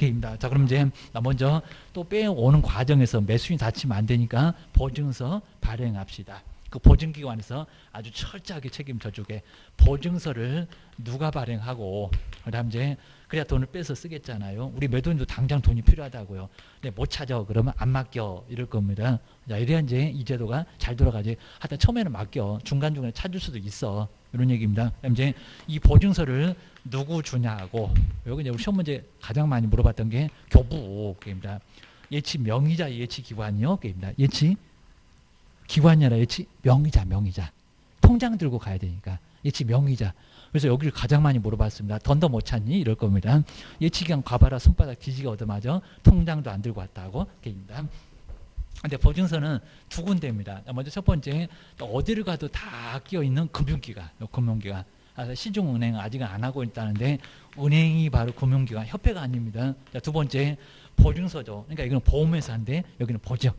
입니다. 자, 그럼 이제 먼저 또 빼오는 과정에서 매수인 다치면 안 되니까 보증서 발행합시다. 그 보증기관에서 아주 철저하게 책임져 주게 보증서를 누가 발행하고, 그다음 이제 그래야 돈을 빼서 쓰겠잖아요. 우리 매도인도 당장 돈이 필요하다고요. 근데 못 찾아 그러면 안 맡겨 이럴 겁니다. 자, 이래야 이제 이 제도가 잘 돌아가지. 하여튼 처음에는 맡겨, 중간중간에 찾을 수도 있어. 이런 얘기입니다. 그다음 이제 이 보증서를 누구 주냐고, 여기 이제 우리 시험 문제 가장 많이 물어봤던 게 교부입니다. 예치 명의자, 예치 기관이요. 입니다. 예치 기관이 아니라 예치 명의자. 통장 들고 가야 되니까 예치 명의자. 그래서 여기를 가장 많이 물어봤습니다. 돈 더 못 찾니? 이럴 겁니다. 예치기관 가봐라 손바닥 뒤지게 얻어맞아. 통장도 안 들고 왔다고. 입니다. 근데 보증서는 2군데입니다. 먼저 첫 번째, 어디를 가도 다 끼어있는 금융기관. 시중은행 아직은 안 하고 있다는데 은행이 바로 금융기관, 협회가 아닙니다. 자, 두 번째 보증서죠. 그러니까 이거는 보험회사인데 여기는 보증.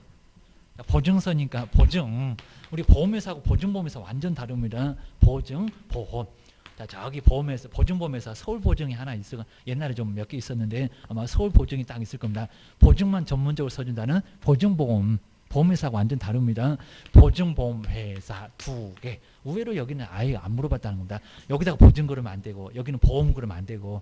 보증서니까 보증. 우리 보험회사하고 보증보험회사 완전 다릅니다. 보증, 보험. 자, 저기 보험회사, 보증보험회사 서울보증이 하나 있어. 옛날에 좀 몇 개 있었는데 아마 서울보증이 딱 있을 겁니다. 보증만 전문적으로 써준다는 보증보험. 보험회사가 완전 다릅니다. 보증보험회사 2개. 의외로 여기는 아예 안 물어봤다는 겁니다. 여기다가 보증 그러면 안 되고 여기는 보험 그러면 안 되고.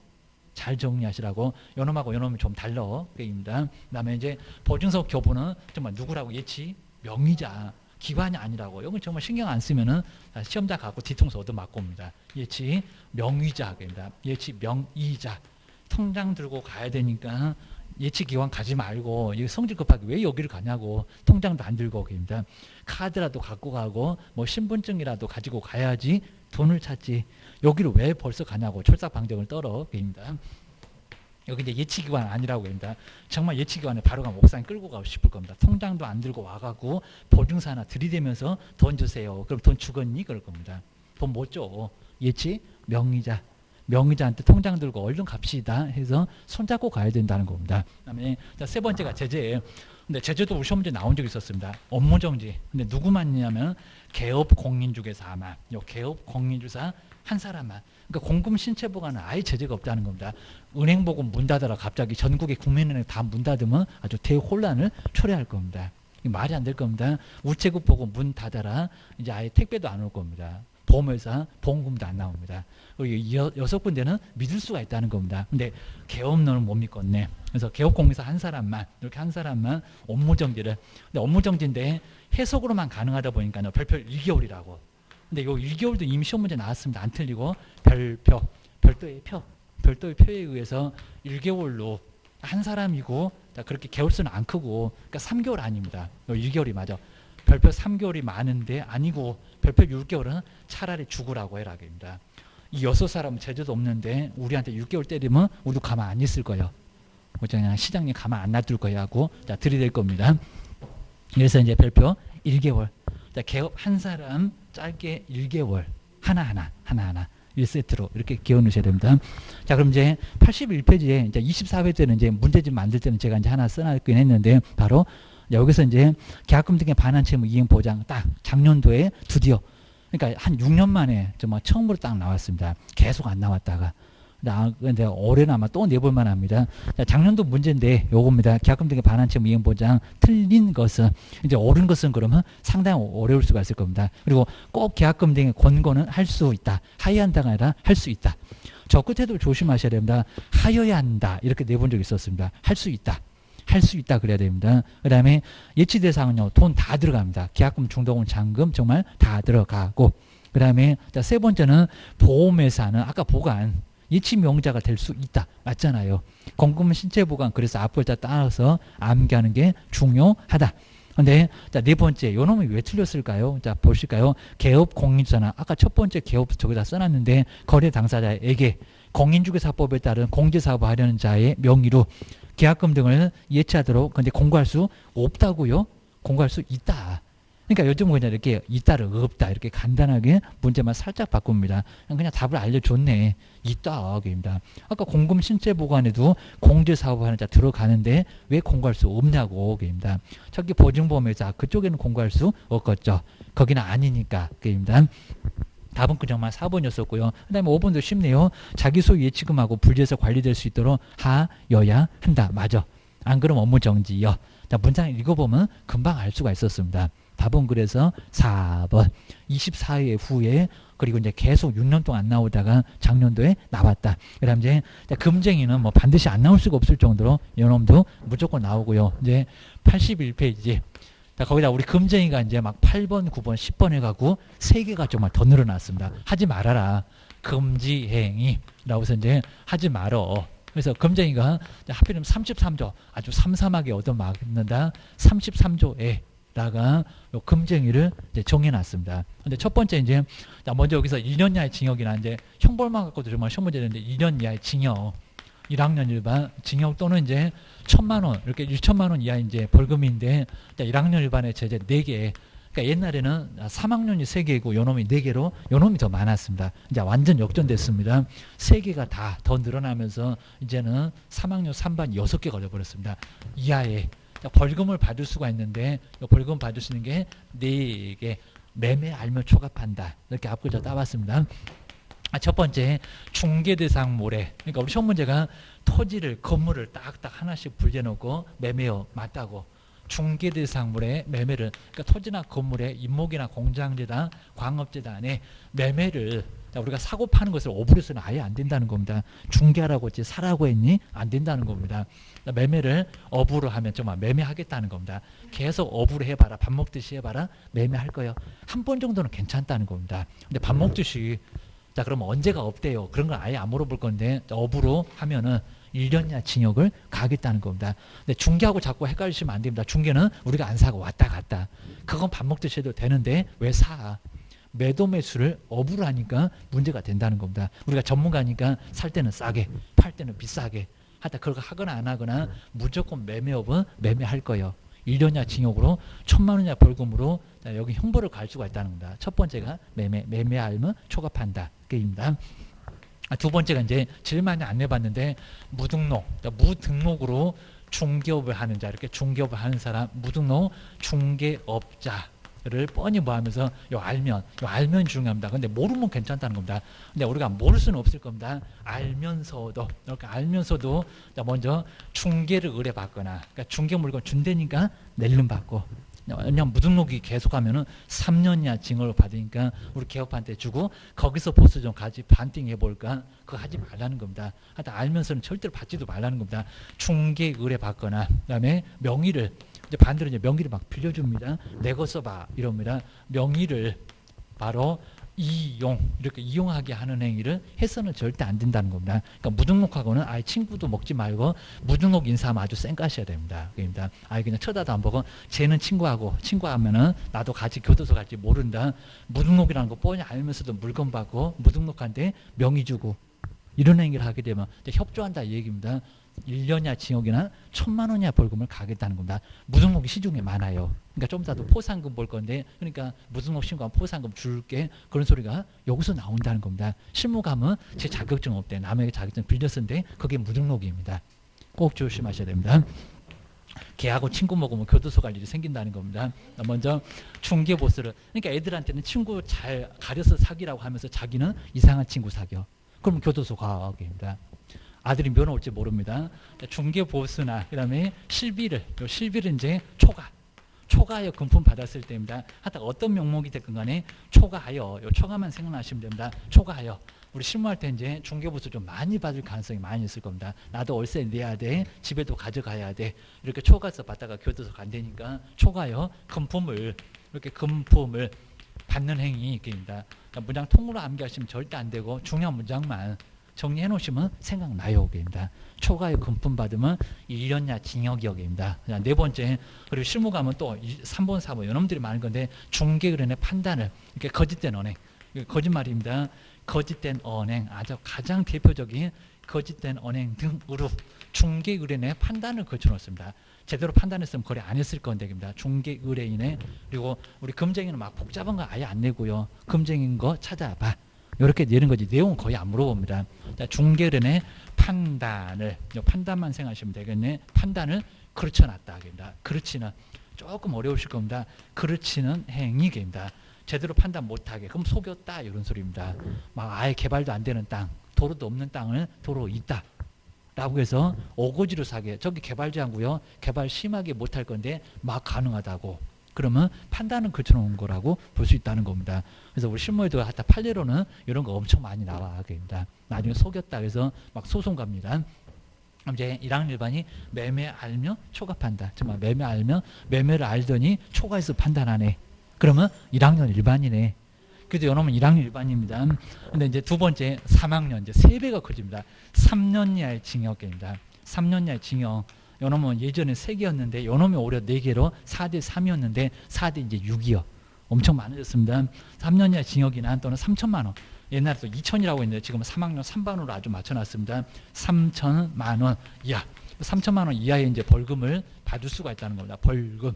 잘 정리하시라고. 요놈하고 요놈이 좀 달라. 게임입니다. 그 다음에 이제 보증서 교부는 정말 누구라고 예치 명의자. 기관이 아니라고. 이건 정말 신경 안 쓰면은 시험자 갖고 뒤통수 얻어맞고 옵니다. 예치 명의자입니다. 예치 명의자. 통장 들고 가야 되니까 예치 기관 가지 말고, 성질 급하게 왜 여기를 가냐고. 통장도 안 들고 입니다. 카드라도 갖고 가고 뭐 신분증이라도 가지고 가야지 돈을 찾지. 여기를 왜 벌써 가냐고. 철사방정을 떨어 입니다. 여기 이제 예치기관 아니라고 합니다. 정말 예치기관에 바로 가면 옥상에 끌고 가고 싶을 겁니다. 통장도 안 들고 와가고 보증서 하나 들이대면서 돈 주세요. 그럼 돈 주겠니? 그럴 겁니다. 돈 못 줘. 예치? 명의자. 명의자한테 통장 들고 얼른 갑시다 해서 손잡고 가야 된다는 겁니다. 그다음에 세 번째가 제재예요. 근데 제재도 우리 시험 문제 나온 적이 있었습니다. 업무정지. 근데 누구만이냐면 개업 공인중개사만. 요 개업 공인중개사 한 사람만. 그러니까 공금 신체 보관은 아예 제재가 없다는 겁니다. 은행 보고 문 닫아라 갑자기 전국의 국민은행 다 문 닫으면 아주 대혼란을 초래할 겁니다. 말이 안 될 겁니다. 우체국 보고 문 닫아라 이제 아예 택배도 안 올 겁니다. 보험회사 보험금도 안 나옵니다. 그리고 여섯 군데는 믿을 수가 있다는 겁니다. 근데 개업론은 못 믿겠네. 그래서 개업공사 한 사람만 이렇게 한 사람만 업무정지를. 근데 업무정지인데 해석으로만 가능하다 보니까 별표 1개월이라고. 근데 요 1개월도 이미 시험 문제 나왔습니다. 안 틀리고 별표, 별도의 표에 의해서 1개월로 한 사람이고 그렇게 개월수는 안 크고 그러니까 3개월 아닙니다. 요 1개월이 맞아. 별표 3개월이 많은데 아니고 별표 6개월은 차라리 죽으라고 해라. 입니다. 이 6사람은 제재도 없는데 우리한테 6개월 때리면 우리도 가만 안 있을 거예요. 그냥 시장님 가만 안 놔둘 거야 하고 들이댈 겁니다. 그래서 이제 별표 1개월. 개업 한 사람 짧게 1개월 하나하나 1세트로 이렇게 기어 놓으셔야 됩니다. 자, 그럼 이제 81페이지에 이제 24회 때는 이제 문제집 만들 때는 제가 이제 하나 써놨긴 했는데 바로 여기서 이제 계약금 등의 반환 채무 이행 보장 딱 작년도에 드디어 그러니까 한 6년 만에 정말 처음으로 딱 나왔습니다. 계속 안 나왔다가 근데 올해는 아마 또 내볼만 합니다. 자, 작년도 문제인데 요겁니다. 계약금 등의 반환 채무 이행 보장 틀린 것은 이제 옳은 것은 그러면 상당히 어려울 수가 있을 겁니다. 그리고 꼭 계약금 등의 권고는 할 수 있다. 하여야 한다가 아니라 할 수 있다. 저 끝에도 조심하셔야 됩니다. 하여야 한다 이렇게 내본 적이 있었습니다. 할 수 있다. 할 수 있다 그래야 됩니다. 그 다음에 예치 대상은요. 돈 다 들어갑니다. 계약금, 중도금, 잔금 정말 다 들어가고 그 다음에 세 번째는 보험회사는 아까 보관 예치 명의자가 될 수 있다. 맞잖아요. 공금 신체 보관 그래서 앞글자 따라서 암기하는 게 중요하다. 근데 네 번째 요 놈이 왜 틀렸을까요? 자 보실까요? 개업 공인주사는 아까 첫 번째 개업 저기다 써놨는데 거래 당사자에게 공인중개사법에 따른 공제사업을 하려는 자의 명의로 계약금 등을 예치하도록 근데 공고할 수 없다고요? 공고할 수 있다. 그러니까 요즘은 그냥 이렇게 있다를 없다 이렇게 간단하게 문제만 살짝 바꿉니다. 그냥 답을 알려줬네. 있다. 입니다. 아까 공금 신체 보관에도 공제사업을 하는 자 들어가는데 왜 공고할 수 없냐고. 입니다. 저기 보증보험회사 그쪽에는 공고할 수 없겠죠. 거기는 아니니까. 입니다. 답은 그정말 4번이었었고요. 그 다음에 5번도 쉽네요. 자기 소유 예치금하고 분리해서 관리될 수 있도록 하여야 한다. 맞아. 안 그러면 업무 정지요. 자, 문장 읽어보면 금방 알 수가 있었습니다. 답은 그래서 4번 24회 후에 그리고 이제 계속 6년 동안 안 나오다가 작년도에 나왔다. 그다음 이제 금쟁이는 뭐 반드시 안 나올 수가 없을 정도로 요놈도 무조건 나오고요. 이제 81페이지. 자, 거기다 우리 금쟁이가 이제 막 8번, 9번, 10번 해가고 3개가 정말 더 늘어났습니다. 하지 말아라. 금지행위라고 해서 이제 하지 말어. 그래서 금쟁이가 하필이면 33조 아주 삼삼하게 얻어맞는다. 33조에 다가 금쟁이를 이제 정해놨습니다. 근데 첫 번째 이제 먼저 여기서 1년 이하의 징역이나 이제 형벌만 갖고도 정말 시험 문제 되는데 2년 이하의 징역, 1학년 일반 징역 또는 이제 1,000만 원 이렇게 1천만 원 이하 이제 벌금인데 1학년 일반의 제재 4개. 그러니까 옛날에는 3학년이 3개고 요놈이 4개로 요놈이 더 많았습니다. 이제 완전 역전됐습니다. 3개가 다 더 늘어나면서 이제는 3학년 3반 6개 걸려버렸습니다. 이하에 벌금을 받을 수가 있는데 벌금 받을 수 있는 게 4개. 매매 알면 초과한다. 이렇게 앞글자 따봤습니다. 첫 번째 중개대상 모래. 그러니까 우리 시험 문제가 토지를 건물을 딱딱 하나씩 분려놓고 매매요 맞다고. 중개대상물의 매매를 그러니까 토지나 건물의 임목이나 공장재단, 광업재단에 매매를 우리가 사고 파는 것을 어불에서는 아예 안 된다는 겁니다. 중개하라고 했지 사라고 했니? 안 된다는 겁니다. 매매를 어부로 하면 정말 매매하겠다는 겁니다. 계속 어부로 해봐라. 밥 먹듯이 해봐라. 매매할 거예요. 한 번 정도는 괜찮다는 겁니다. 근데 밥 먹듯이 자 그러면 언제가 없대요. 그런 걸 아예 안 물어볼 건데 어부로 하면은 1년이나 징역을 가겠다는 겁니다. 근데 중개하고 자꾸 헷갈리시면 안 됩니다. 중개는 우리가 안 사고 왔다 갔다. 그건 밥 먹듯이 해도 되는데 왜 사? 매도 매수를 업으로 하니까 문제가 된다는 겁니다. 우리가 전문가니까 살 때는 싸게, 팔 때는 비싸게. 하여튼 그걸 하거나 안 하거나 무조건 매매업은 매매할 거예요. 1년 이하 징역으로 1,000만 원 이하 벌금으로 여기 형벌을 가할 수가 있다는 겁니다. 첫 번째가 매매하면 초과한다. 그입니다. 두 번째가 이제 제일 많이 안 내봤는데 무등록, 무등록으로 중개업을 하는 자, 이렇게 중개업을 하는 사람, 무등록 중개업자를 뻔히 뭐 하면서 요 알면 중요합니다. 근데 모르면 괜찮다는 겁니다. 근데 우리가 모를 수는 없을 겁니다. 알면서도, 이렇게 알면서도 먼저 중개를 의뢰받거나, 그러니까 중개 물건 준다니까 낼름 받고, 그냥 무등록이 계속하면은 3년 이하 징역을 받으니까 우리 개업한테 주고 거기서 보수 좀 같이 반띵 해볼까? 그거 하지 말라는 겁니다. 하여튼 알면서는 절대로 받지도 말라는 겁니다. 중개 의뢰 받거나 그다음에 명의를 이제 반대로 이제 명의를 막 빌려줍니다. 내 거 써봐 이럽니다. 명의를 바로 이렇게 이용하게 하는 행위를 해서는 절대 안 된다는 겁니다. 그러니까 무등록하고는 아예 친구도 먹지 말고 무등록 인사하면 아주 쌩까셔야 됩니다. 그러니까 아예 그냥 쳐다도 안 보고 쟤는 친구하면은 나도 같이 교도소 갈지 모른다. 무등록이라는 거 뻔히 알면서도 물건 받고 무등록한테 명의 주고 이런 행위를 하게 되면 협조한다 이 얘기입니다. 1년 이하 징역이나 1,000만 원 이하 벌금을 가겠다는 겁니다. 무등록이 시중에 많아요. 그러니까 좀 이따도 포상금 볼 건데, 그러니까 무등록 신고하면 포상금 줄게, 그런 소리가 여기서 나온다는 겁니다. 실무감은 제 자격증 없대, 남에게 자격증 빌렸는데 그게 무등록입니다. 꼭 조심하셔야 됩니다. 걔하고 친구 먹으면 교도소 갈 일이 생긴다는 겁니다. 먼저 중개보스를, 그러니까 애들한테는 친구 잘 가려서 사귀라고 하면서 자기는 이상한 친구 사겨. 그러면 교도소 가게입니다. 아들이 면허 올지 모릅니다. 중개보수나 그다음에 실비를 이제 초과하여 금품 받았을 때입니다. 하여튼 어떤 명목이 됐건 간에 초과하여, 초과만 생각나시면 됩니다. 초과하여. 우리 실무할 때 이제 중개보수 좀 많이 받을 가능성이 많이 있을 겁니다. 나도 월세 내야 돼, 집에도 가져가야 돼, 이렇게 초과해서 받다가 교도소 간다니까 초과하여 금품을 받는 행위입니다. 그러니까 문장 통으로 암기하시면 절대 안 되고 중요한 문장만 정리해 놓으시면 생각나요. 입니다. 초과의 금품 받으면 1년 이하 징역이입니다. 네 번째, 그리고 실무감은 또 3번, 4번 요놈들이 많은 건데 중개의뢰인의 판단을, 이렇게 거짓된 언행, 거짓말입니다. 거짓된 언행, 아주 가장 대표적인 거짓된 언행 등으로 중개의뢰인의 판단을 거쳐놓습니다. 제대로 판단했으면 거래 안 했을 건데, 중개의뢰인의, 그리고 우리 금쟁이는 막 복잡한 거 아예 안 내고요. 금쟁인 거 찾아봐. 이렇게 내는 거지 내용은 거의 안 물어봅니다. 중개의뢰인의 판단만 생각하시면 되겠네. 판단을 그르쳐 놨다. 그렇지는 조금 어려우실 겁니다. 그렇지는 행위입니다. 제대로 판단 못하게, 그럼 속였다 이런 소리입니다. 막 아예 개발도 안 되는 땅, 도로도 없는 땅을 도로 있다 라고 해서 오고지로 사게, 저기 개발지하고요, 개발 심하게 못할 건데 막 가능하다고, 그러면 판단은 그쳐놓은 거라고 볼 수 있다는 겁니다. 그래서 우리 실무에도 하여튼 판례로는 이런 거 엄청 많이 나와입니다. 나중에 속였다 그래서 막 소송 갑니다. 이제 1학년 일반이 매매 알면 초과 판단, 정말 매매 알면 매매를 알더니 초과해서 판단하네. 그러면 1학년 일반이네. 그래도 이놈은 1학년 일반입니다. 근데 이제 두 번째 3학년 이제 3배가 커집니다. 3년 이하의 징역입니다. 3년 이하의 징역. 요놈은 예전에 3개였는데 요놈이 오히려 4개로 4대 3이었는데 4대 이제 6이요. 엄청 많아졌습니다. 3년 이하 징역이나 또는 3천만 원. 옛날에 또 2천이라고 했는데 지금은 3학년 3반으로 아주 맞춰놨습니다. 3천만 원 이하. 3천만 원 이하의 이제 벌금을 받을 수가 있다는 겁니다. 벌금.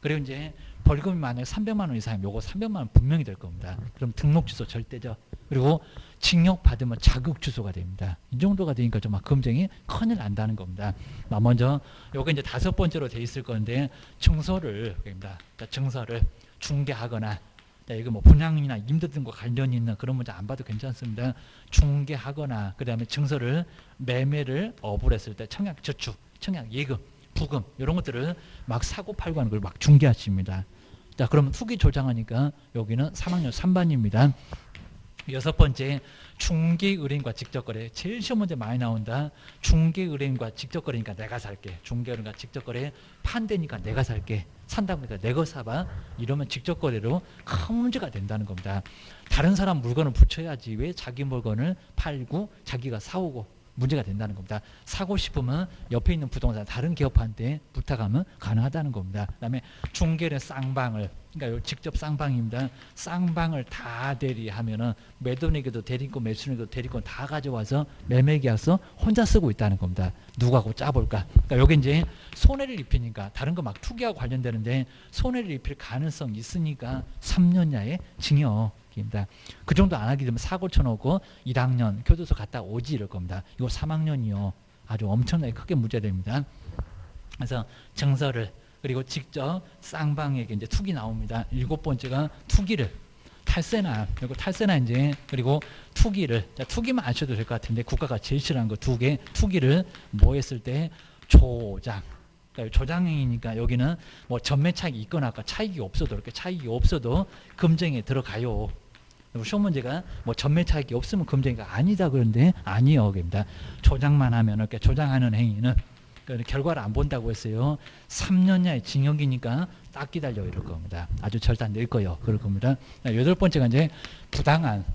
그리고 이제 벌금이 만약에 300만 원 이상이면 요거 300만 원 분명히 될 겁니다. 그럼 등록 취소 절대죠. 그리고 징역 받으면 자격 취소가 됩니다. 이 정도가 되니까 좀 금쟁이 큰일 난다는 겁니다. 먼저 요거 이제 5번째로 돼 있을 건데 증서를 중개하거나, 이거 뭐 분양이나 임대 등과 관련이 있는 그런 문제 안 봐도 괜찮습니다. 중개하거나 그다음에 증서를 매매를 업을 했을 때 청약 저축, 청약 예금, 부금 이런 것들을 막 사고 팔고 하는 걸 막 중개하십니다. 자, 그러면 후기 조장하니까 여기는 3학년 3반입니다. 6번째, 중개의뢰인과 직접거래. 제일 시험 문제 많이 나온다. 중개의뢰인과 직접거래니까 내가 살게. 중개의뢰인과 직접거래, 판대니까 내가 살게. 산다고 하니까 내 거 사봐. 이러면 직접거래로 큰 문제가 된다는 겁니다. 다른 사람 물건을 붙여야지 왜 자기 물건을 팔고 자기가 사오고 문제가 된다는 겁니다. 사고 싶으면 옆에 있는 부동산 다른 기업한테 부탁하면 가능하다는 겁니다. 그 다음에 중개의 쌍방을, 그러니까 요 직접 쌍방입니다. 쌍방을 다 대리하면은 매도인에게도 대리권, 매수인에게도 대리권 다 가져와서 매매계약서 혼자 쓰고 있다는 겁니다. 누구하고 짜볼까? 그러니까 요게 이제 손해를 입히니까 다른 거 막 투기하고 관련되는데 손해를 입힐 가능성 있으니까 3년야의 징역입니다. 그 정도 안 하게 되면 사고 쳐놓고 1학년 교도소 갔다 오지 이럴 겁니다. 이거 3학년이요. 아주 엄청나게 크게 문제됩니다. 그래서 증서를 그리고 직접 쌍방에게 이제 투기 나옵니다. 7번째가 투기를 탈세나 그리고 탈세나 이제 그리고 투기를 자, 투기만 아셔도 될 것 같은데 국가가 제일 싫어하는 거 2개 투기를 뭐 했을 때 조장 그러니까 조장행위니까 여기는 뭐 전매 차익이 있거나 아까 차익이 없어도 이렇게 차익이 없어도 금쟁이에 들어가요. 그리고 시험 문제가 뭐 전매 차익이 없으면 금쟁이가 아니다 그런데 아니요 그입니다. 조장만 하면 이렇게 조장하는 행위는 결과를 안 본다고 했어요. 3년야의 징역이니까 딱 기다려 이럴 겁니다. 아주 절단 낼 거요. 그럴 겁니다. 8번째가 이제 부당한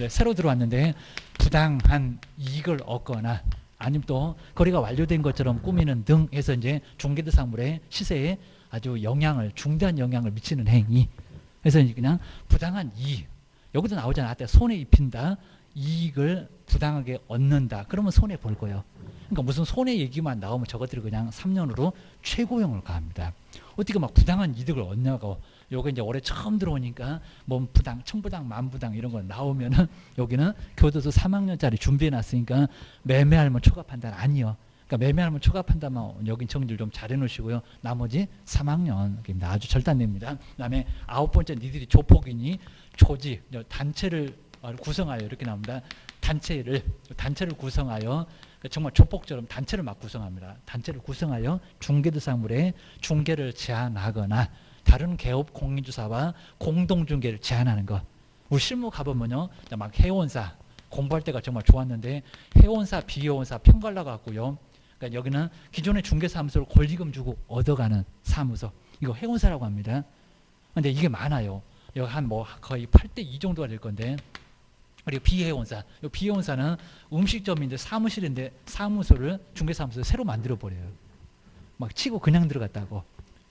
새로 들어왔는데 부당한 이익을 얻거나 아니면 또 거래가 완료된 것처럼 꾸미는 등 해서 이제 중개대상물의 시세에 아주 영향을 중대한 영향을 미치는 행위. 그래서 이제 그냥 부당한 이익 여기도 나오잖아. 아까 손해 입힌다. 이익을 부당하게 얻는다. 그러면 손해 볼 거예요. 그러니까 무슨 손해 얘기만 나오면 저것들이 그냥 3년으로 최고형을 가합니다. 어떻게 막 부당한 이득을 얻냐고. 요게 이제 올해 처음 들어오니까 뭐 부당, 청부당, 만부당 이런 거 나오면은 여기는 교도소 3학년짜리 준비해 놨으니까 매매할면 초과 판단 아니요. 그러니까 매매할면 초과 판단만 여긴 정리를 좀 잘해 놓으시고요. 나머지 3학년 아주 절단됩니다. 그다음에 9번째 니들이 조폭이니 조직, 단체를 구성하여 이렇게 나옵니다. 단체를 구성하여 정말 조폭처럼 단체를 막 구성합니다. 단체를 구성하여 중개대상물의 중개를 제한하거나 다른 개업 공인주사와 공동중개를 제한하는 것. 우리 실무 가보면요, 막 회원사 공부할 때가 정말 좋았는데 회원사, 비회원사 편갈라 갖고요. 그러니까 여기는 기존의 중개사무소를 권리금 주고 얻어가는 사무소. 이거 회원사라고 합니다. 근데 이게 많아요. 여기 한 뭐 거의 8대2 정도가 될 건데. 그리고 비회원사. 이 비회원사는 음식점인데 사무실인데 사무소를 중개사무소를 새로 만들어 버려요. 막 치고 그냥 들어갔다고.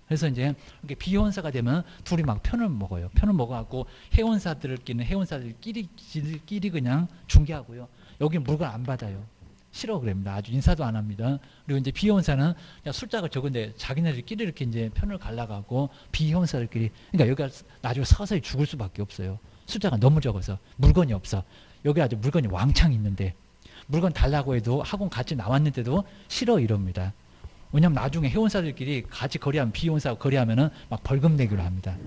그래서 이제 이렇게 비회원사가 되면 둘이 막 편을 먹어요. 편을 먹어갖고 회원사들끼리는 회원사들끼리 그냥 중개하고요. 여기 물건 안 받아요. 싫어 그럽니다. 아주 인사도 안 합니다. 그리고 이제 비회원사는 숫자가 적은데 자기네들끼리 이렇게 이제 편을 갈라가고 비회원사들끼리 그러니까 여기가 나중에 서서히 죽을 수밖에 없어요. 숫자가 너무 적어서 물건이 없어. 여기 아주 물건이 왕창 있는데 물건 달라고 해도 학원 같이 나왔는데도 싫어 이럽니다. 왜냐하면 나중에 회원사들끼리 같이 거래하면 비회원사하고 거래하면은 막 벌금 내기로 합니다.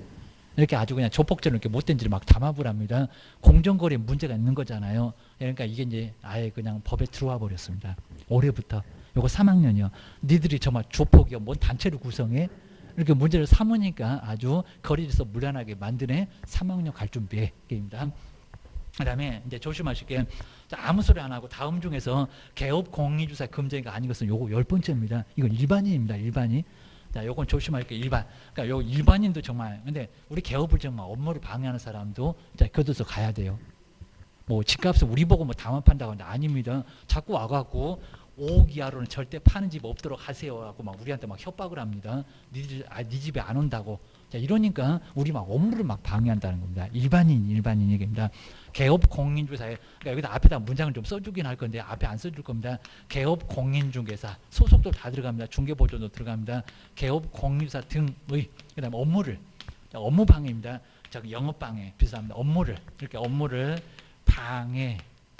이렇게 아주 그냥 조폭처럼 이렇게 못된 짓을 막 담합을 합니다. 공정거래에 문제가 있는 거잖아요. 그러니까 이게 이제 아예 그냥 법에 들어와 버렸습니다. 올해부터. 요거 3학년이요. 니들이 정말 조폭이요. 뭔 단체를 구성해? 이렇게 문제를 삼으니까 아주 거리에서 무난하게 만드네. 3학년 갈 준비해. 게임입니다. 그 다음에 이제 조심하실 게 아무 소리 안 하고 다음 중에서 개업 공인주사 금쟁이가 아닌 것은 요거 10번째입니다. 이건 일반인입니다. 일반인. 자, 요건 조심할 게 일반. 그러니까 요 일반인도 정말 근데 우리 개업을 정말 업무를 방해하는 사람도 자, 교도소 가야 돼요. 뭐 집값을 우리 보고 뭐 담합한다고 하는데 아닙니다. 자꾸 와갖고 5억 이하로는 절대 파는 집 없도록 하세요 하고 막 우리한테 막 협박을 합니다. 네 집에 안 온다고. 자, 이러니까 우리 막 업무를 막 방해한다는 겁니다. 일반인 얘기입니다. 개업 공인중개사에 그러니까 여기다 앞에다 문장을 좀 써주긴 할 건데 앞에 안 써줄 겁니다. 개업 공인중개사 소속도 다 들어갑니다. 중개보조도 들어갑니다. 개업 공인중개사 등의 그다음에 업무를 업무 방해입니다. 영업 방해 비슷합니다. 이렇게 업무를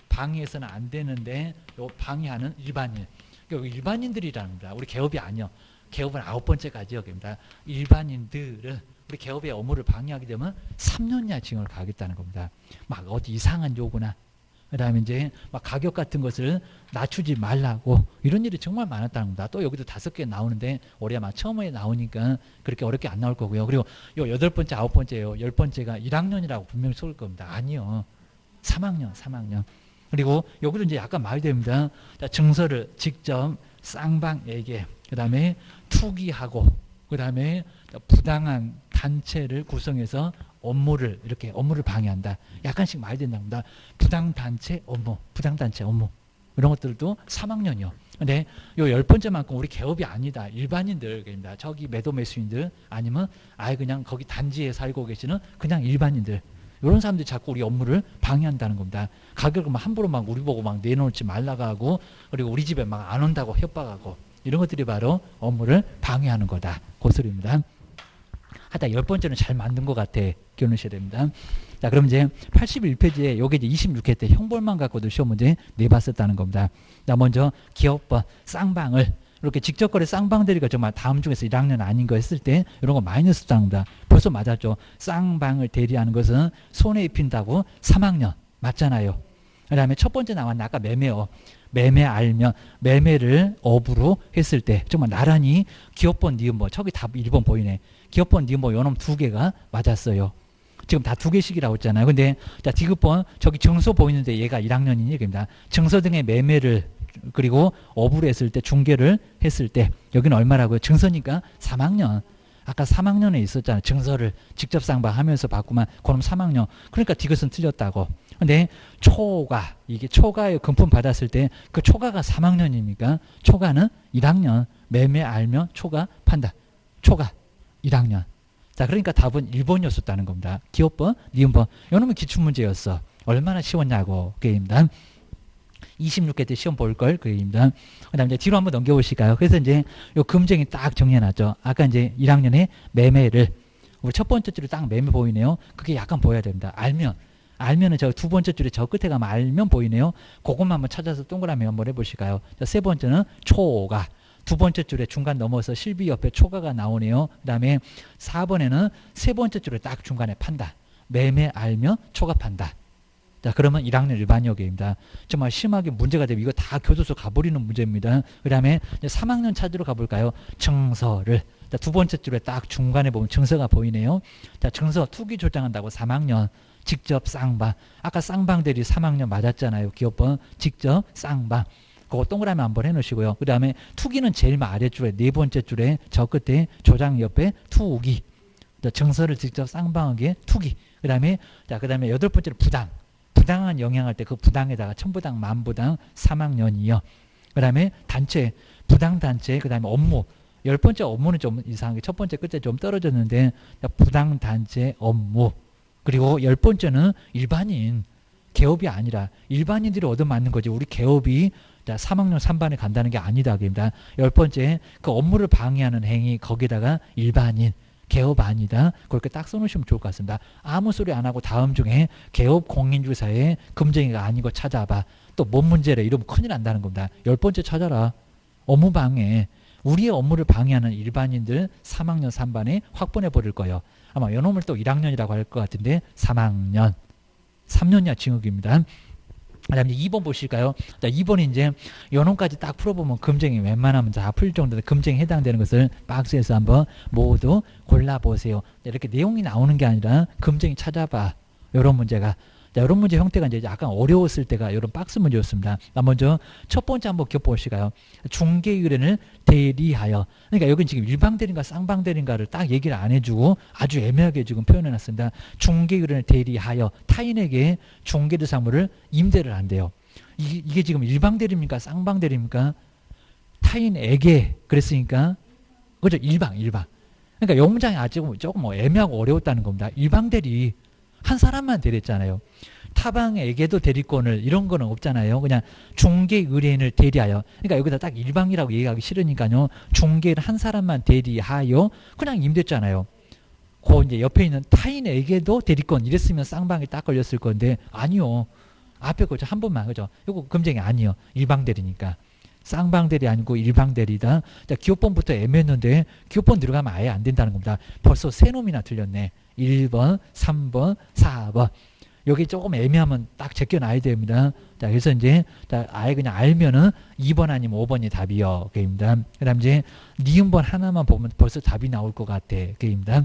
방해해서는 안 되는데 요 방해하는 일반인. 그러니까 일반인들이라는 겁니다. 우리 개업이 아니요. 개업은 9번째까지 여기입니다. 일반인들은 우리 개업의 업무를 방해하게 되면 3년이나 징역을 가겠다는 겁니다. 막 어디 이상한 요구나 그다음에 이제 막 가격 같은 것을 낮추지 말라고 이런 일이 정말 많았다는 겁니다. 또 여기도 5개 나오는데 올해 아마 처음에 나오니까 그렇게 어렵게 안 나올 거고요. 그리고 요 8번째, 9번째예요. 10번째가 1학년이라고 분명히 쏠 겁니다. 아니요. 3학년. 그리고 여기도 이제 약간 말이 됩니다. 자, 증서를 직접 쌍방에게 그다음에 투기하고 그다음에 부당한 단체를 구성해서 업무를 방해한다. 약간씩 많이 된답니다. 부당단체 업무. 이런 것들도 3학년이요. 근데 요 10번째만큼 우리 개업이 아니다. 일반인들입니다. 저기 매도 매수인들 아니면 아예 그냥 거기 단지에 살고 계시는 그냥 일반인들. 이런 사람들이 자꾸 우리 업무를 방해한다는 겁니다. 가격을 막 함부로 막 우리 보고 막 내놓지 말라고 하고 그리고 우리 집에 막 안 온다고 협박하고 이런 것들이 바로 업무를 방해하는 거다. 그 소리입니다. 하다 10번째는 잘 만든 것 같아. 기억하셔야 됩니다. 자, 그럼 이제 81페이지에 요게 이제 26회 때 형벌만 갖고도 시험 문제 내봤었다는 겁니다. 자, 먼저 기업법 쌍방을 이렇게 직접거래 쌍방대리가 정말 다음 중에서 1학년 아닌 거 했을 때 이런 거 마이너스 당입니다. 벌써 맞았죠. 쌍방을 대리하는 것은 손해 입힌다고 3학년 맞잖아요. 그 다음에 첫 번째 나왔는데 아까 매매업. 매매 알면 매매를 업으로 했을 때 정말 나란히 기업번 니은번 저기 다 1번 보이네. 기업번 니은번 요놈 두 개가 맞았어요. 지금 다 두 개씩이라고 했잖아요. 근데 자 디귿번 저기 증서 보이는데 얘가 1학년인 얘기입니다. 증서 등의 매매를 그리고 업으로 했을 때 중개를 했을 때 여기는 얼마라고요? 증서니까 3학년. 아까 3학년에 있었잖아요. 증서를 직접 쌍방하면서 봤구만. 그럼 3학년. 그러니까 디귿은 틀렸다고. 근데 초과 이게 초과의 금품 받았을 때 그 초과가 3학년입니까? 초과는 1학년. 매매 알면 초과 판다. 초과 1학년. 자, 그러니까 답은 1번이었었다는 겁니다. 기업번, 니은번. 이놈은 기출문제였어. 얼마나 쉬웠냐고. 그게입니다. 26회 때 시험 볼 걸 그게입니다. 그 다음에 이제 뒤로 한번 넘겨보실까요? 그래서 이제 요 금쟁이 딱 정리해놨죠. 아까 이제 1학년에 매매를 우리 첫 번째 줄에 딱 매매 보이네요. 그게 약간 보여야 됩니다. 알면은 저 두 번째 줄에 저 끝에 가면 알면 보이네요. 그것만 한번 찾아서 동그라미 한번 해보실까요? 자, 세 번째는 초가. 두 번째 줄에 중간 넘어서 실비 옆에 초가가 나오네요. 그 다음에 4번에는 세 번째 줄에 딱 중간에 판다. 매매 알면 초가 판다. 자, 그러면 1학년 일반역입니다. 정말 심하게 문제가 되면 이거 다 교도소 가버리는 문제입니다. 그 다음에 3학년 찾으러 가볼까요? 증서를. 자, 두 번째 줄에 딱 중간에 보면 증서가 보이네요. 자, 증서 투기 조장한다고 3학년. 직접 쌍방. 아까 쌍방대리 3학년 맞았잖아요. 기업번 직접 쌍방. 그거 동그라미 한번 해놓으시고요. 그 다음에 투기는 제일 아래줄에 네 번째 줄에 저 끝에 조장 옆에 투기. 증서를 직접 쌍방하기에 투기. 그 다음에 여덟 번째로 부당. 부당한 영향할 때 그 부당에다가 천부당, 만부당 3학년이요. 그 다음에 단체, 부당단체, 그 다음에 업무. 10번째 업무는 좀 이상하게 첫 번째 끝에 좀 떨어졌는데 부당단체 업무. 그리고 10번째는 일반인, 개업이 아니라 일반인들이 얻어맞는 거지. 우리 개업이 3학년 3반에 간다는 게 아니다. 그입니다. 10번째 그 업무를 방해하는 행위 거기다가 일반인. 개업 아니다. 그렇게 딱 써놓으시면 좋을 것 같습니다. 아무 소리 안 하고 다음 중에 개업 공인주사에 금쟁이가 아닌 거 찾아봐. 또 뭔 문제래 이러면 큰일 난다는 겁니다. 10번째 찾아라. 업무 방해. 우리의 업무를 방해하는 일반인들 3학년 3반에 확보해 버릴 거예요. 아마 요놈을 또 1학년이라고 할 것 같은데 3학년. 3년이야 징역입니다. 그 다음에 2번 보실까요? 자, 2번이 이제 요놈까지 딱 풀어보면 금쟁이 웬만하면 다 풀 정도로 금쟁이 해당되는 것을 박스에서 한번 모두 골라보세요. 이렇게 내용이 나오는 게 아니라 금쟁이 찾아봐. 요런 문제가. 자, 이런 문제 형태가 이제 약간 어려웠을 때가 이런 박스 문제였습니다. 먼저 첫 번째 한번 껴보실까요? 중개의뢰인을 대리하여. 그러니까 여긴 지금 일방대리인가 쌍방대리인가를 딱 얘기를 안 해주고 아주 애매하게 지금 표현해놨습니다. 중개의뢰인을 대리하여 타인에게 중개대사무를 임대를 한대요. 이게 지금 일방대리입니까? 쌍방대리입니까? 타인에게 그랬으니까 그죠? 일방. 그러니까 용장이 아직 조금 뭐 애매하고 어려웠다는 겁니다. 일방대리. 한 사람만 대리했잖아요. 타방에게도 대리권을 이런 거는 없잖아요. 그냥 중개 의뢰인을 대리하여. 그러니까 여기다 딱 일방이라고 얘기하기 싫으니까요. 중개를 한 사람만 대리하여 그냥 임대했잖아요. 그 이제 옆에 있는 타인에게도 대리권 이랬으면 쌍방이 딱 걸렸을 건데 아니요. 앞에 거죠. 한 번만 그죠. 이거 금쟁이 아니요. 일방 대리니까. 쌍방 대리 아니고 일방 대리다. 자, 기업번부터 애매했는데 기업번 들어가면 아예 안 된다는 겁니다. 벌써 세 놈이나 틀렸네. 1번, 3번, 4번. 여기 조금 애매하면 딱 제껴놔야 됩니다. 자, 그래서 이제 아예 그냥 알면은 2번 아니면 5번이 답이요. 그입니다. 그 다음 이제 니은번 하나만 보면 벌써 답이 나올 것 같아. 그입니다.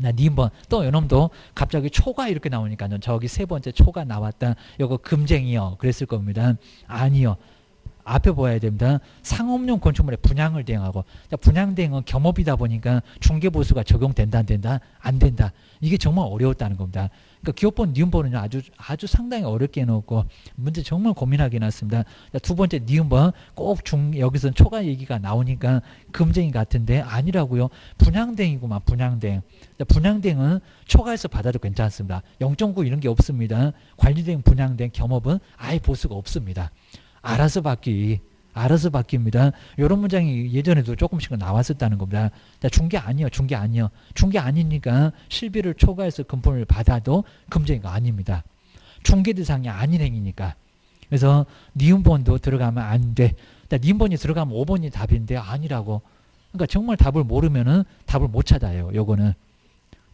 니은번 또 요놈도 갑자기 초가 이렇게 나오니까 저기 세 번째 초가 나왔다. 요거 금쟁이요. 그랬을 겁니다. 아니요. 앞에 보아야 됩니다. 상업용 건축물의 분양을 대행하고. 자, 분양 대행은 겸업이다 보니까 중개보수가 적용된다 안 된다? 안 된다. 이게 정말 어려웠다는 겁니다. 그러니까 기업번, 니은번은요, 아주 상당히 어렵게 해놓고, 문제 정말 고민하게 해놨습니다. 자, 두 번째, 니은번, 여기서는 초과 얘기가 나오니까 금쟁이 같은데, 아니라고요. 분양대행이구만, 분양대행. 자, 분양대행은 초과해서 받아도 괜찮습니다. 0.9 이런 게 없습니다. 관리대행, 분양대행, 겸업은 아예 보수가 없습니다. 알아서 바뀝니다. 이런 문장이 예전에도 조금씩은 나왔었다는 겁니다. 자, 중개 아니요. 중개 아니니까 실비를 초과해서 금품을 받아도 금쟁이가 아닙니다. 중개 대상이 아닌 행위니까. 그래서 니은번도 들어가면 안 돼. 자, 니은번이 들어가면 5번이 답인데 아니라고. 그러니까 정말 답을 모르면은 답을 못 찾아요. 요거는.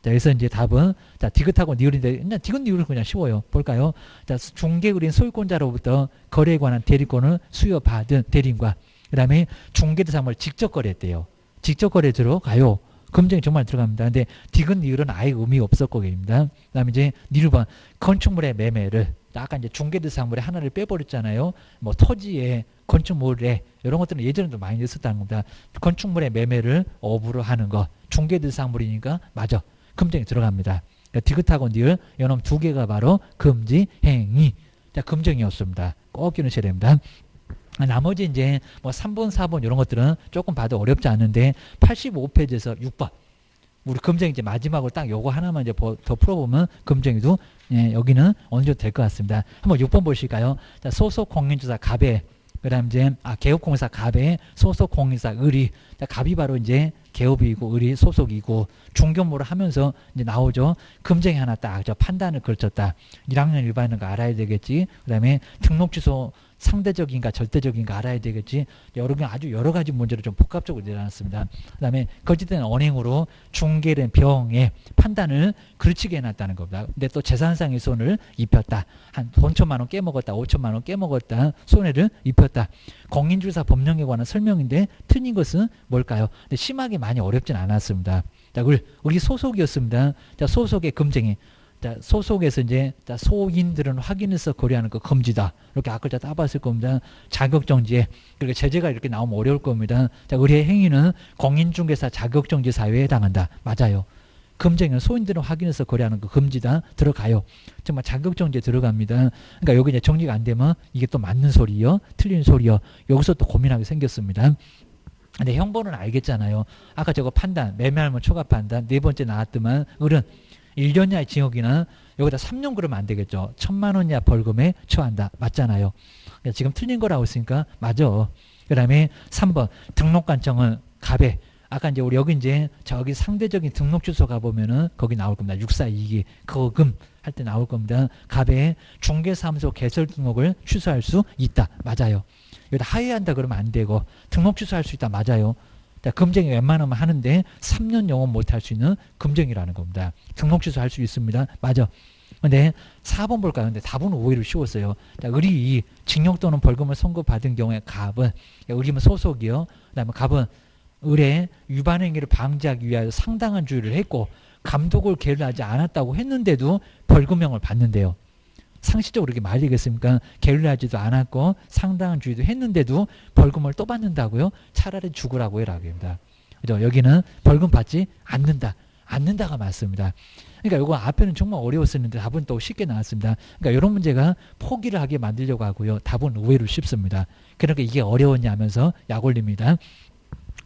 자, 그래서 이제 답은, 자, 디귿하고 니을인데, 그냥 디귿 니을은 그냥 쉬워요. 볼까요? 자, 중개그린 소유권자로부터 거래에 관한 대리권을 수여받은 대리인과, 그 다음에 중개대상을 직접 거래했대요. 직접 거래 들어가요. 금쟁이 정말 들어갑니다. 근데 디귿 니을은 아예 의미 없을 거입니다. 그 다음에 이제 니을번, 건축물의 매매를, 아까 이제 중개대상물에 하나를 빼버렸잖아요. 뭐 토지에, 건축물에, 이런 것들은 예전에도 많이 있었다는 겁니다. 건축물의 매매를 업으로 하는 거, 중개대상물이니까, 맞아. 금쟁이 들어갑니다. 그러니까 디귿하고 니을 이놈 두 개가 바로 금지 행위. 자, 금쟁이었습니다. 꼭 기억하셔야 됩니다. 나머지 이제 뭐 3번, 4번 이런 것들은 조금 봐도 어렵지 않은데 85페이지에서 6번. 우리 금쟁이 이제 마지막으로 딱 요거 하나만 이제 더 풀어보면 금쟁이도 예, 여기는 어느 정도 될 것 같습니다. 한번 6번 보실까요? 자, 소속 공인주사 갑에 그다음 이제 개업공사 갑에 소속 공인사 을이 갑이 바로 이제 개업이고 을이 소속이고 중견모를 하면서 이제 나오죠. 금쟁이 하나 딱 저 판단을 걸쳤다. 1학년 일반인 거 알아야 되겠지. 그다음에 등록 취소 상대적인가 절대적인가 알아야 되겠지. 아주 여러 가지 문제를 좀 복합적으로 내놨습니다. 그다음에 거짓된 언행으로 중개된 병의 판단을 그르치게 해놨다는 겁니다. 근데 또 재산상의 손을 입혔다. 한 5천만 원 깨먹었다. 5천만 원 깨먹었다. 손해를 입혔다. 공인중개사 법령에 관한 설명인데 틀린 것은 뭘까요? 근데 심하게 많이 어렵진 않았습니다. 자, 우리 소속이었습니다. 자, 소속의 금쟁이. 자, 소속에서 이제 소인들은 확인해서 거래하는 거 금지다. 이렇게 앞글자 따봤을 겁니다. 자격정지에. 그리고 제재가 이렇게 나오면 어려울 겁니다. 자, 의뢰 행위는 공인중개사 자격정지 사유에 해당한다. 맞아요. 금쟁이는 소인들은 확인해서 거래하는 거 금지다. 들어가요. 정말 자격정지에 들어갑니다. 그러니까 여기 이제 정리가 안 되면 이게 또 맞는 소리요, 틀린 소리요. 여기서 또 고민하게 생겼습니다. 근데 형벌은 알겠잖아요. 아까 저거 판단, 매매하면 초과 판단, 네 번째 나왔더만 을은 1년 이하의 징역이나 여기다 3년 그러면 안 되겠죠. 1,000만 원 이하 벌금에 처한다. 맞잖아요. 지금 틀린 거라고 했으니까 맞아. 그 다음에 3번 등록관청은 갑에 아까 이제 우리 여기 이제 저기 상대적인 등록 주소 가보면은 거기 나올 겁니다. 642기 거금 할 때 나올 겁니다. 갑에 중개사무소 개설 등록을 취소할 수 있다. 맞아요. 여기다 하회한다 그러면 안 되고 등록 취소할 수 있다. 맞아요. 자, 금쟁이 웬만하면 하는데 3년 영업 못 할 수 있는 금쟁이라는 겁니다. 등록 취소할 수 있습니다. 맞아. 근데 4번 볼까요? 근데 답은 오히려 쉬웠어요. 자, 을이 징역 또는 벌금을 선고받은 경우에 갑은, 을이면 소속이요. 그 다음에 갑은 을의 위반 행위를 방지하기 위하여 상당한 주의를 했고 감독을 게을리하지 않았다고 했는데도 벌금형을 받는데요. 상식적으로 이렇게 말이 되겠습니까? 게을리하지도 않았고 상당한 주의도 했는데도 벌금을 또 받는다고요? 차라리 죽으라고 해라. 합니다. 그죠? 여기는 벌금 받지 않는다가 맞습니다. 그러니까 이거 앞에는 정말 어려웠었는데 답은 또 쉽게 나왔습니다. 그러니까 이런 문제가 포기를 하게 만들려고 하고요. 답은 의외로 쉽습니다. 그러니까 이게 어려웠냐 하면서 약 올립니다.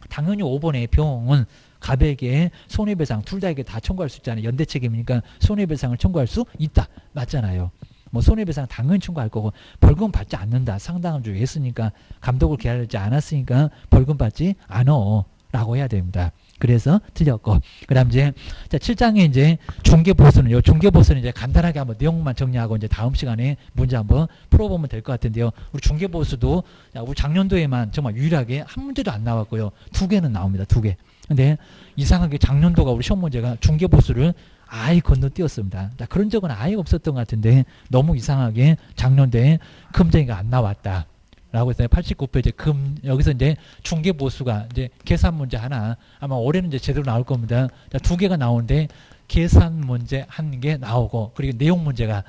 당연히 5번의 병은 갑에게 손해배상 둘 다에게 다 청구할 수 있잖아요. 연대 책임이니까 손해배상을 청구할 수 있다. 맞잖아요. 뭐 손해배상 당연히 청구할 거고 벌금 받지 않는다. 상당한 주의 했으니까 감독을 게을리하지 않았으니까 벌금 받지 않어 라고 해야 됩니다. 그래서 틀렸고 그 다음 이제 자 7장에 이제 중개보수는요. 중개보수는 이제 간단하게 한번 내용만 정리하고 이제 다음 시간에 문제 한번 풀어보면 될 것 같은데요. 우리 중개보수도 우리 작년도에만 정말 유일하게 한 문제도 안 나왔고요. 2개는 나옵니다. 2개. 근데 이상하게 작년도가 우리 시험 문제가 중개보수를 아예 건너뛰었습니다. 자, 그런 적은 아예 없었던 것 같은데 너무 이상하게 작년도에 금쟁이가 안 나왔다. 라고 했어요. 89페이지 여기서 이제 중개보수가 이제 계산 문제 하나 아마 올해는 이제 제대로 나올 겁니다. 자, 2개가 나오는데 계산 문제 한 개 나오고 그리고 내용 문제가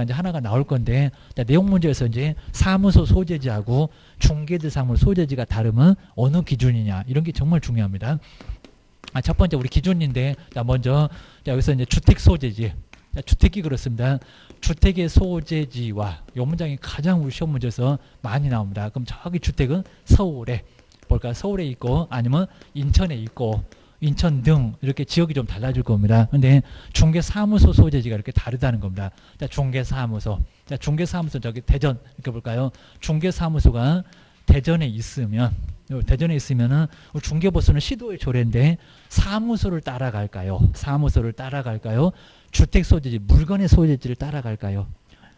이제 하나가 나올 건데 자, 내용 문제에서 이제 사무소 소재지하고 중개대상물 소재지가 다르면 어느 기준이냐 이런 게 정말 중요합니다. 첫 번째 우리 기준인데 자, 먼저 자, 여기서 이제 주택 소재지 자, 주택이 그렇습니다. 주택의 소재지와 이 문장이 가장 우리 시험 문제에서 많이 나옵니다. 그럼 저기 주택은 서울에 볼까? 서울에 있고 아니면 인천에 있고 인천 등 이렇게 지역이 좀 달라질 겁니다. 근데 중개사무소 소재지가 이렇게 다르다는 겁니다. 자, 중개사무소. 자, 중개사무소 저기 대전 이렇게 볼까요? 중개사무소가 대전에 있으면은 우리 중개보수는 시도의 조례인데 사무소를 따라갈까요? 사무소를 따라갈까요? 주택 소재지, 물건의 소재지를 따라갈까요?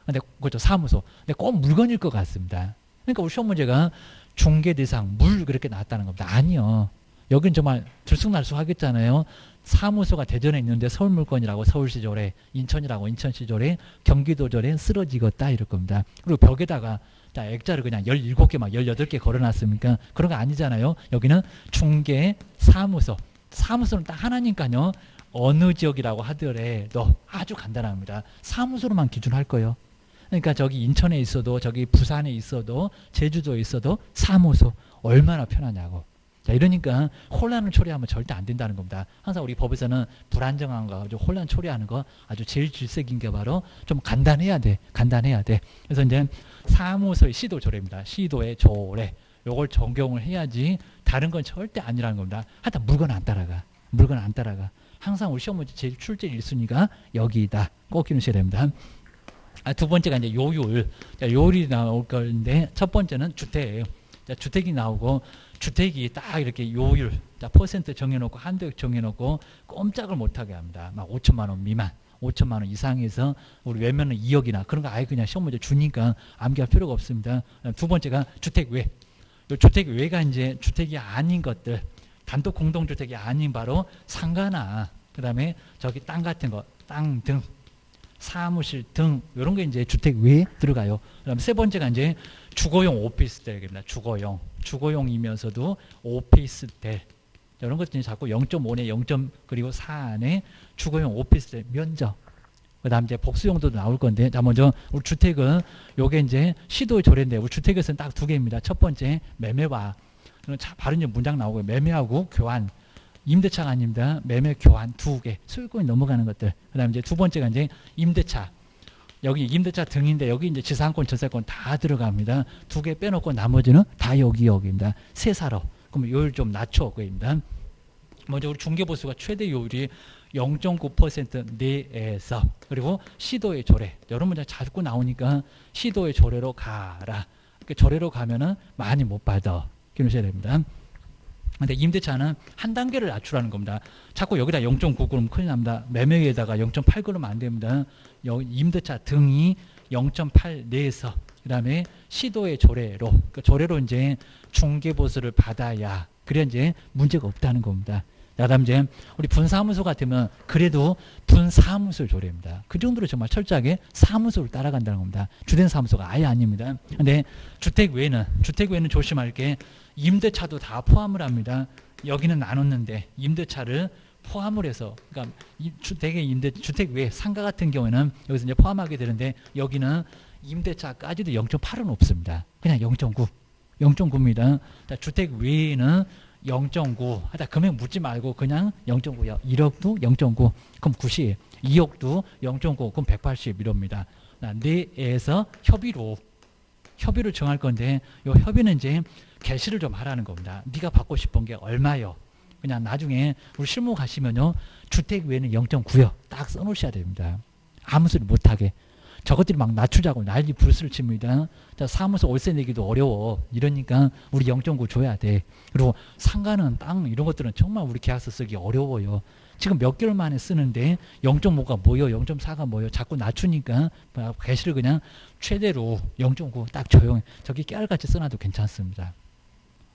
근데 그렇죠, 사무소. 근데 꼭 물건일 것 같습니다. 그러니까 우리 시험 문제가 중개 대상 물 그렇게 나왔다는 겁니다. 아니요. 여긴 정말 들쑥날쑥 하겠잖아요. 사무소가 대전에 있는데 서울물건이라고 서울시 조례, 인천이라고 인천시 조례, 경기도 조례 쓰러지겠다 이럴 겁니다. 그리고 벽에다가 자, 액자를 그냥 17개 막 18개 걸어놨습니까? 그런 거 아니잖아요. 여기는 중개 사무소. 사무소는 딱 하나니까요. 어느 지역이라고 하더라도 아주 간단합니다. 사무소로만 기준할 거예요. 그러니까 저기 인천에 있어도 저기 부산에 있어도 제주도에 있어도 사무소 얼마나 편하냐고. 자, 이러니까 혼란을 초래하면 절대 안 된다는 겁니다. 항상 우리 법에서는 불안정한 거, 아주 혼란 초래하는 거 아주 제일 질색인 게 바로 좀 간단해야 돼. 간단해야 돼. 그래서 이제 사무소의 시도 조례입니다. 시도의 조례. 요걸 적용을 해야지 다른 건 절대 아니라는 겁니다. 하여튼 물건 안 따라가. 물건 안 따라가. 항상 우리 시험 문제 제일 출제 1순위가 여기다. 꼭 기억하셔야 됩니다. 두 번째가 이제 요율. 자, 요율이 나올 건데 첫 번째는 주택. 자, 주택이 나오고 주택이 딱 이렇게 요율, 자, 퍼센트 정해놓고 한도액 정해놓고 꼼짝을 못하게 합니다. 막 5천만 원 미만, 5천만 원 이상에서 우리 외면은 2억이나 그런 거 아예 그냥 시험 문제 주니까 암기할 필요가 없습니다. 두 번째가 주택 외. 요 주택 외가 이제 주택이 아닌 것들, 단독 공동주택이 아닌 바로 상가나 그다음에 저기 땅 같은 거, 땅 등. 사무실 등 이런 게 이제 주택 외에 들어가요. 그다음 세 번째가 이제 주거용 오피스텔입니다. 주거용이면서도 오피스텔 이런 것들이 자꾸 0.5내 0. 그리고 4 안에 주거용 오피스텔 면적. 그다음 이제 복수용도도 나올 건데, 자 먼저 우리 주택은 요게 이제 시도의 조례인데 우리 주택에서는 딱 두 개입니다. 첫 번째 매매와 바로 이제 문장 나오고요. 매매하고 교환. 임대차가 아닙니다. 매매 교환 두 개. 소유권이 넘어가는 것들. 그다음에 이제 두 번째가 이제 임대차. 여기 임대차 등인데 여기 이제 지상권, 전세권 다 들어갑니다. 두 개 빼놓고 나머지는 다 여기입니다. 세사로. 그럼 요율 좀 낮춰 그입니다. 먼저 우리 중개보수가 최대 요율이 0.9% 내에서 그리고 시도의 조례. 여러 문제 자꾸 나오니까 시도의 조례로 가라. 조례로 가면은 많이 못 받아. 기억하셔야 됩니다. 근데 임대차는 한 단계를 낮추라는 겁니다. 자꾸 여기다 0.9 그러면 큰일 납니다. 매매에다가 0.8 그러면 안 됩니다. 임대차 등이 0.8 내에서 그다음에 시도의 조례로 그 조례로 이제 중개보수를 받아야 그래야 이제 문제가 없다는 겁니다. 그다음 이제 우리 분사무소 같으면 그래도 분사무소 조례입니다. 그 정도로 정말 철저하게 사무소를 따라간다는 겁니다. 주된 사무소가 아예 아닙니다. 근데 주택 외에는 조심할 게 임대차도 다 포함을 합니다. 여기는 나눴는데 임대차를 포함을 해서 그러니까 주택 외 상가 같은 경우에는 여기서 이제 포함하게 되는데 여기는 임대차까지도 0.8은 없습니다. 그냥 0.9입니다. 주택 외에는 0.9 하다 금액 묻지 말고 그냥 0.9요. 1억도 0.9 그럼 90, 2억도 0.9 그럼 180 이럽니다. 내에서 협의를 정할 건데 이 협의는 이제 개시를 좀 하라는 겁니다. 네가 받고 싶은 게 얼마요? 그냥 나중에 우리 실무 가시면요 주택 외에는 0.9요. 딱 써놓으셔야 됩니다. 아무 소리 못하게. 저것들이 막 낮추자고 난리 부르스를 칩니다. 자, 사무소 월세 내기도 어려워. 이러니까 우리 0.9 줘야 돼. 그리고 상가는 땅 이런 것들은 정말 우리 계약서 쓰기 어려워요. 지금 몇 개월 만에 쓰는데 0.5가 뭐요? 0.4가 뭐요? 자꾸 낮추니까 개시를 그냥 최대로 0.9 딱 조용히 저기 깨알같이 써놔도 괜찮습니다.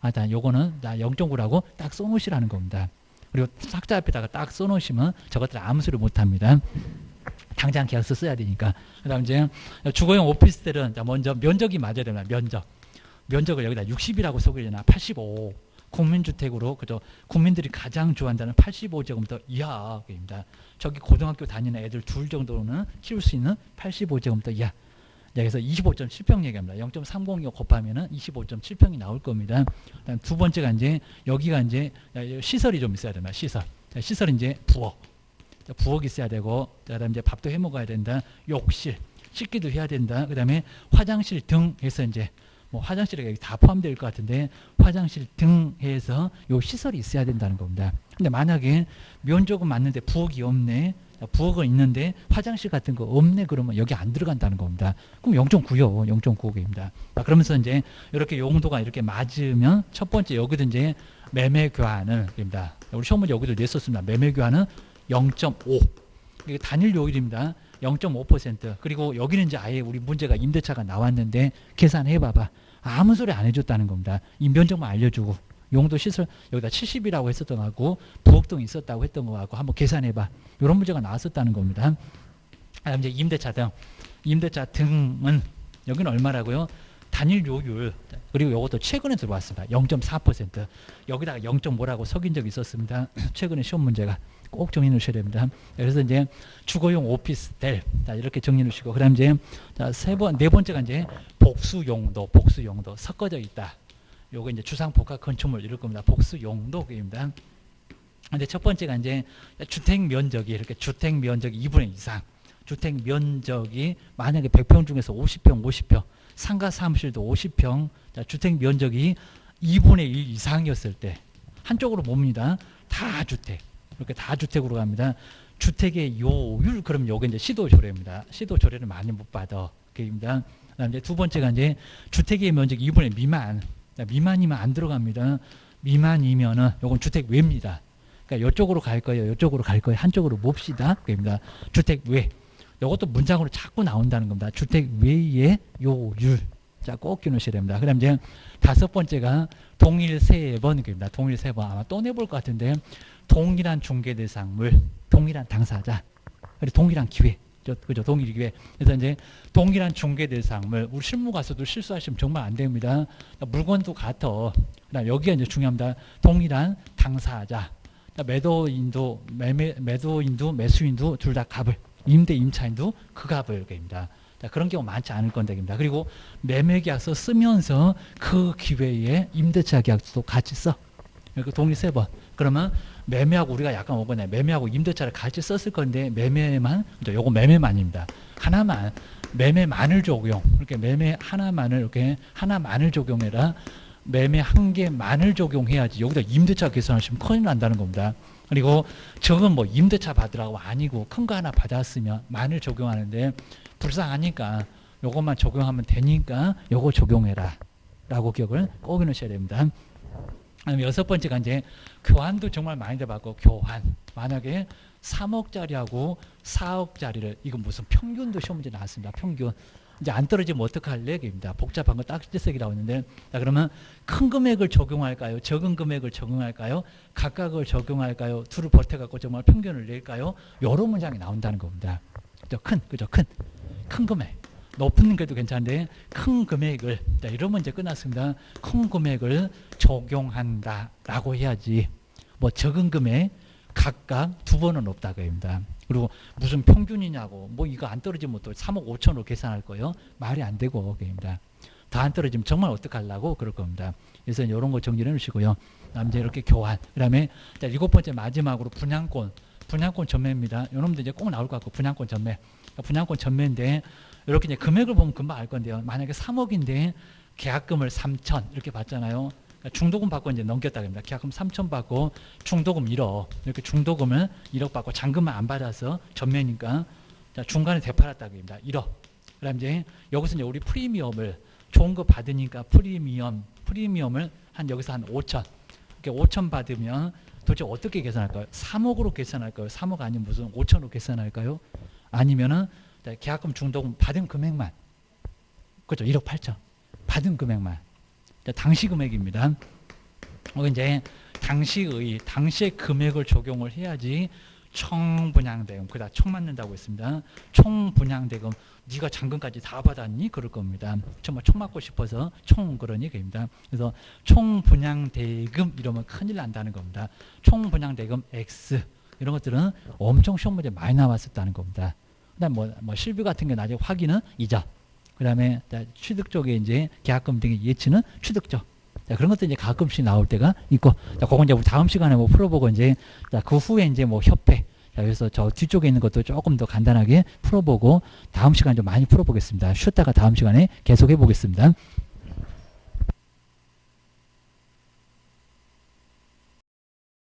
일단 요거는 0.9라고 딱 써놓으시라는 겁니다. 그리고 삭제 앞에다가 딱 써놓으시면 저것들 아무 소리 못합니다. 당장 계약서 써야 되니까. 그 다음 이제 주거용 오피스텔은 먼저 면적이 맞아야 됩니다. 면적을 여기다 60이라고 써보려나 85. 국민주택으로 그죠? 국민들이 가장 좋아한다는 85제곱미터 이하입니다. 저기 고등학교 다니는 애들 둘 정도는 키울 수 있는 85제곱미터 이하. 여기서 25.7평 얘기합니다. 0.306 곱하면은 25.7평이 나올 겁니다. 그다음 두 번째가 이제 여기가 이제 시설이 좀 있어야 됩니다. 시설이 이제 부엌. 자, 부엌이 있어야 되고, 그다음에 이제 밥도 해 먹어야 된다. 욕실, 씻기도 해야 된다. 그다음에 화장실 등 해서 이제 뭐 화장실에 다 포함될 것 같은데 화장실 등 해서 요 시설이 있어야 된다는 겁니다. 근데 만약에 면적은 맞는데 부엌이 없네. 부엌은 있는데 화장실 같은 거 없네. 그러면 여기 안 들어간다는 겁니다. 그럼 0.9요. 0.95개입니다. 그러면서 이제 이렇게 용도가 이렇게 맞으면 첫 번째 여기도 이제 매매 교환을 입니다. 우리 시험 문제 여기도 냈었습니다. 매매 교환은 0.5. 이게 단일 요일입니다. 0.5%. 그리고 여기는 이제 아예 우리 문제가 임대차가 나왔는데 계산해 봐봐. 아무 소리 안 해줬다는 겁니다. 이 면적만 알려주고 용도 시설 여기다 70이라고 했었던 거하고 부엌동 있었다고 했던 거하고 한번 계산해 봐. 이런 문제가 나왔었다는 겁니다. 그다음 이제 임대차 등. 임대차 등은 여기는 얼마라고요? 단일 요율. 그리고 이것도 최근에 들어왔습니다. 0.4%. 여기다가 0.5라고 석인 적이 있었습니다. 최근에 시험 문제가 꼭 정리해 놓으셔야 됩니다. 그래서 이제 주거용 오피스텔. 자, 이렇게 정리해 놓으시고. 그다음 이제 자, 네 번째가 이제 복수 용도 섞어져 있다. 요거 이제 주상 복합 건축물 이럴 겁니다. 복수 용도입니다. 근데 첫 번째가 이제 주택 면적이 이렇게 주택 면적이 2분의 이상. 주택 면적이 만약에 100평 중에서 50평, 상가 사무실도 50평, 자, 주택 면적이 2분의 1 이상이었을 때 한쪽으로 봅니다. 다주택. 이렇게 다주택으로 갑니다. 주택의 요율, 그럼 요게 이제 시도조례입니다. 시도조례를 많이 못 받아. 그입니다. 그다음 이제 두 번째가 이제 주택의 면적 2분의 미만. 미만이면 안 들어갑니다. 미만이면은 요건 주택 외입니다. 그러니까 이쪽으로 갈 거예요. 이쪽으로 갈 거예요. 한쪽으로 봅시다. 그입니다. 주택 외. 이것도 문장으로 자꾸 나온다는 겁니다. 주택 외의 요율. 자, 꼭 기억하셔야 됩니다. 그 다음 이제 다섯 번째가 동일 세 번입니다. 동일 세 번. 아마 또 내볼 것 같은데, 동일한 중개 대상물, 동일한 당사자, 그리고 동일한 기회. 그죠? 동일 기회. 그래서 이제 동일한 중개 대상물, 우리 실무 가서도 실수하시면 정말 안 됩니다. 물건도 같아. 그다음 여기가 이제 중요합니다. 동일한 당사자. 매도인도 매수인도 둘 다 값을, 임대 임차인도 그 값을 입니다. 그런 경우 많지 않을 건데입니다. 그리고 매매계약서 쓰면서 그 기회에 임대차 계약서도 같이 써. 그 동일 세 번. 그러면 매매하고 우리가 약간 오거나 매매하고 임대차를 같이 썼을 건데 매매만, 요거 매매만입니다. 하나만, 매매만을 적용. 이렇게 매매 하나만을 이렇게 하나만을 적용해라. 매매 한 개만을 적용해야지. 여기다 임대차 계산하시면 큰일 난다는 겁니다. 그리고 저건 뭐 임대차 받으라고 아니고 큰 거 하나 받았으면 만을 적용하는데 불쌍하니까 요것만 적용하면 되니까 요거 적용해라 라고 기억을 꼭 해놓으셔야 됩니다. 여섯 번째가 이제 교환도 정말 많이 들어봤고, 교환. 만약에 3억짜리하고 4억짜리를, 이건 무슨 평균도 시험 문제 나왔습니다. 평균. 이제 안 떨어지면 어떡할래? 입니다. 복잡한 거 딱지색이 나오는데, 자, 그러면 큰 금액을 적용할까요? 적은 금액을 적용할까요? 각각을 적용할까요? 둘을 버텨갖고 정말 평균을 낼까요? 여러 문장이 나온다는 겁니다. 그죠? 큰 금액. 높은 게도 괜찮은데 큰 금액을, 자, 이러면 이제 끝났습니다. 큰 금액을 적용한다라고 해야지. 뭐 적은 금액 각각 두 번은 없다고 합니다. 그리고 무슨 평균이냐고, 뭐 이거 안 떨어지면 또 3억 5천으로 계산할 거예요. 말이 안 되고 그럽니다. 다 안 떨어지면 정말 어떡하려고 그럴 겁니다. 그래서 이런 거 정리해 주시고요. 그다음 이제 이렇게 교환. 그다음에 자, 일곱 번째 마지막으로 분양권 전매입니다. 이놈도 이제 꼭 나올 것 같고, 분양권 전매. 분양권 전매인데 이렇게 이제 금액을 보면 금방 알 건데요. 만약에 3억인데 계약금을 3천 이렇게 받잖아요. 그러니까 중도금 받고 이제 넘겼다 합니다. 계약금 3천 받고 중도금 1억, 이렇게 중도금을 1억 받고 잔금만 안 받아서 전매니까, 자, 중간에 되팔았다고 합니다. 1억. 그다음 이제 여기서 이제 우리 프리미엄을 좋은 거 받으니까 프리미엄을 여기서 한 5천. 이렇게 5천 받으면 도대체 어떻게 계산할까요? 3억으로 계산할까요? 3억 아니면 무슨 5천으로 계산할까요? 아니면은 계약금 중도금 받은 금액만, 그렇죠? 1억 8천 받은 금액만, 당시 금액입니다. 이제 당시의 금액을 적용을 해야지 총분양대금, 그다 총 맞는다고 했습니다. 총분양대금, 네가 잔금까지 다 받았니? 그럴 겁니다. 정말 총 맞고 싶어서 총 그러니 그입니다. 그래서 총분양대금 이러면 큰일 난다는 겁니다. 총분양대금 X 이런 것들은 엄청 시험 문제 많이 나왔었다는 겁니다. 그다음 뭐 실비 같은 게 나중에 확인은 이자. 그다음에 취득 쪽에 이제 계약금 등의 예치는 취득적. 자, 그런 것도 이제 가끔씩 나올 때가 있고, 자, 그건 이제 우리 다음 시간에 뭐 풀어보고 이제, 자, 그 후에 이제 뭐 협회 자, 그래서 저 뒤쪽에 있는 것도 조금 더 간단하게 풀어보고 다음 시간에 좀 많이 풀어보겠습니다. 쉬었다가 다음 시간에 계속 해보겠습니다.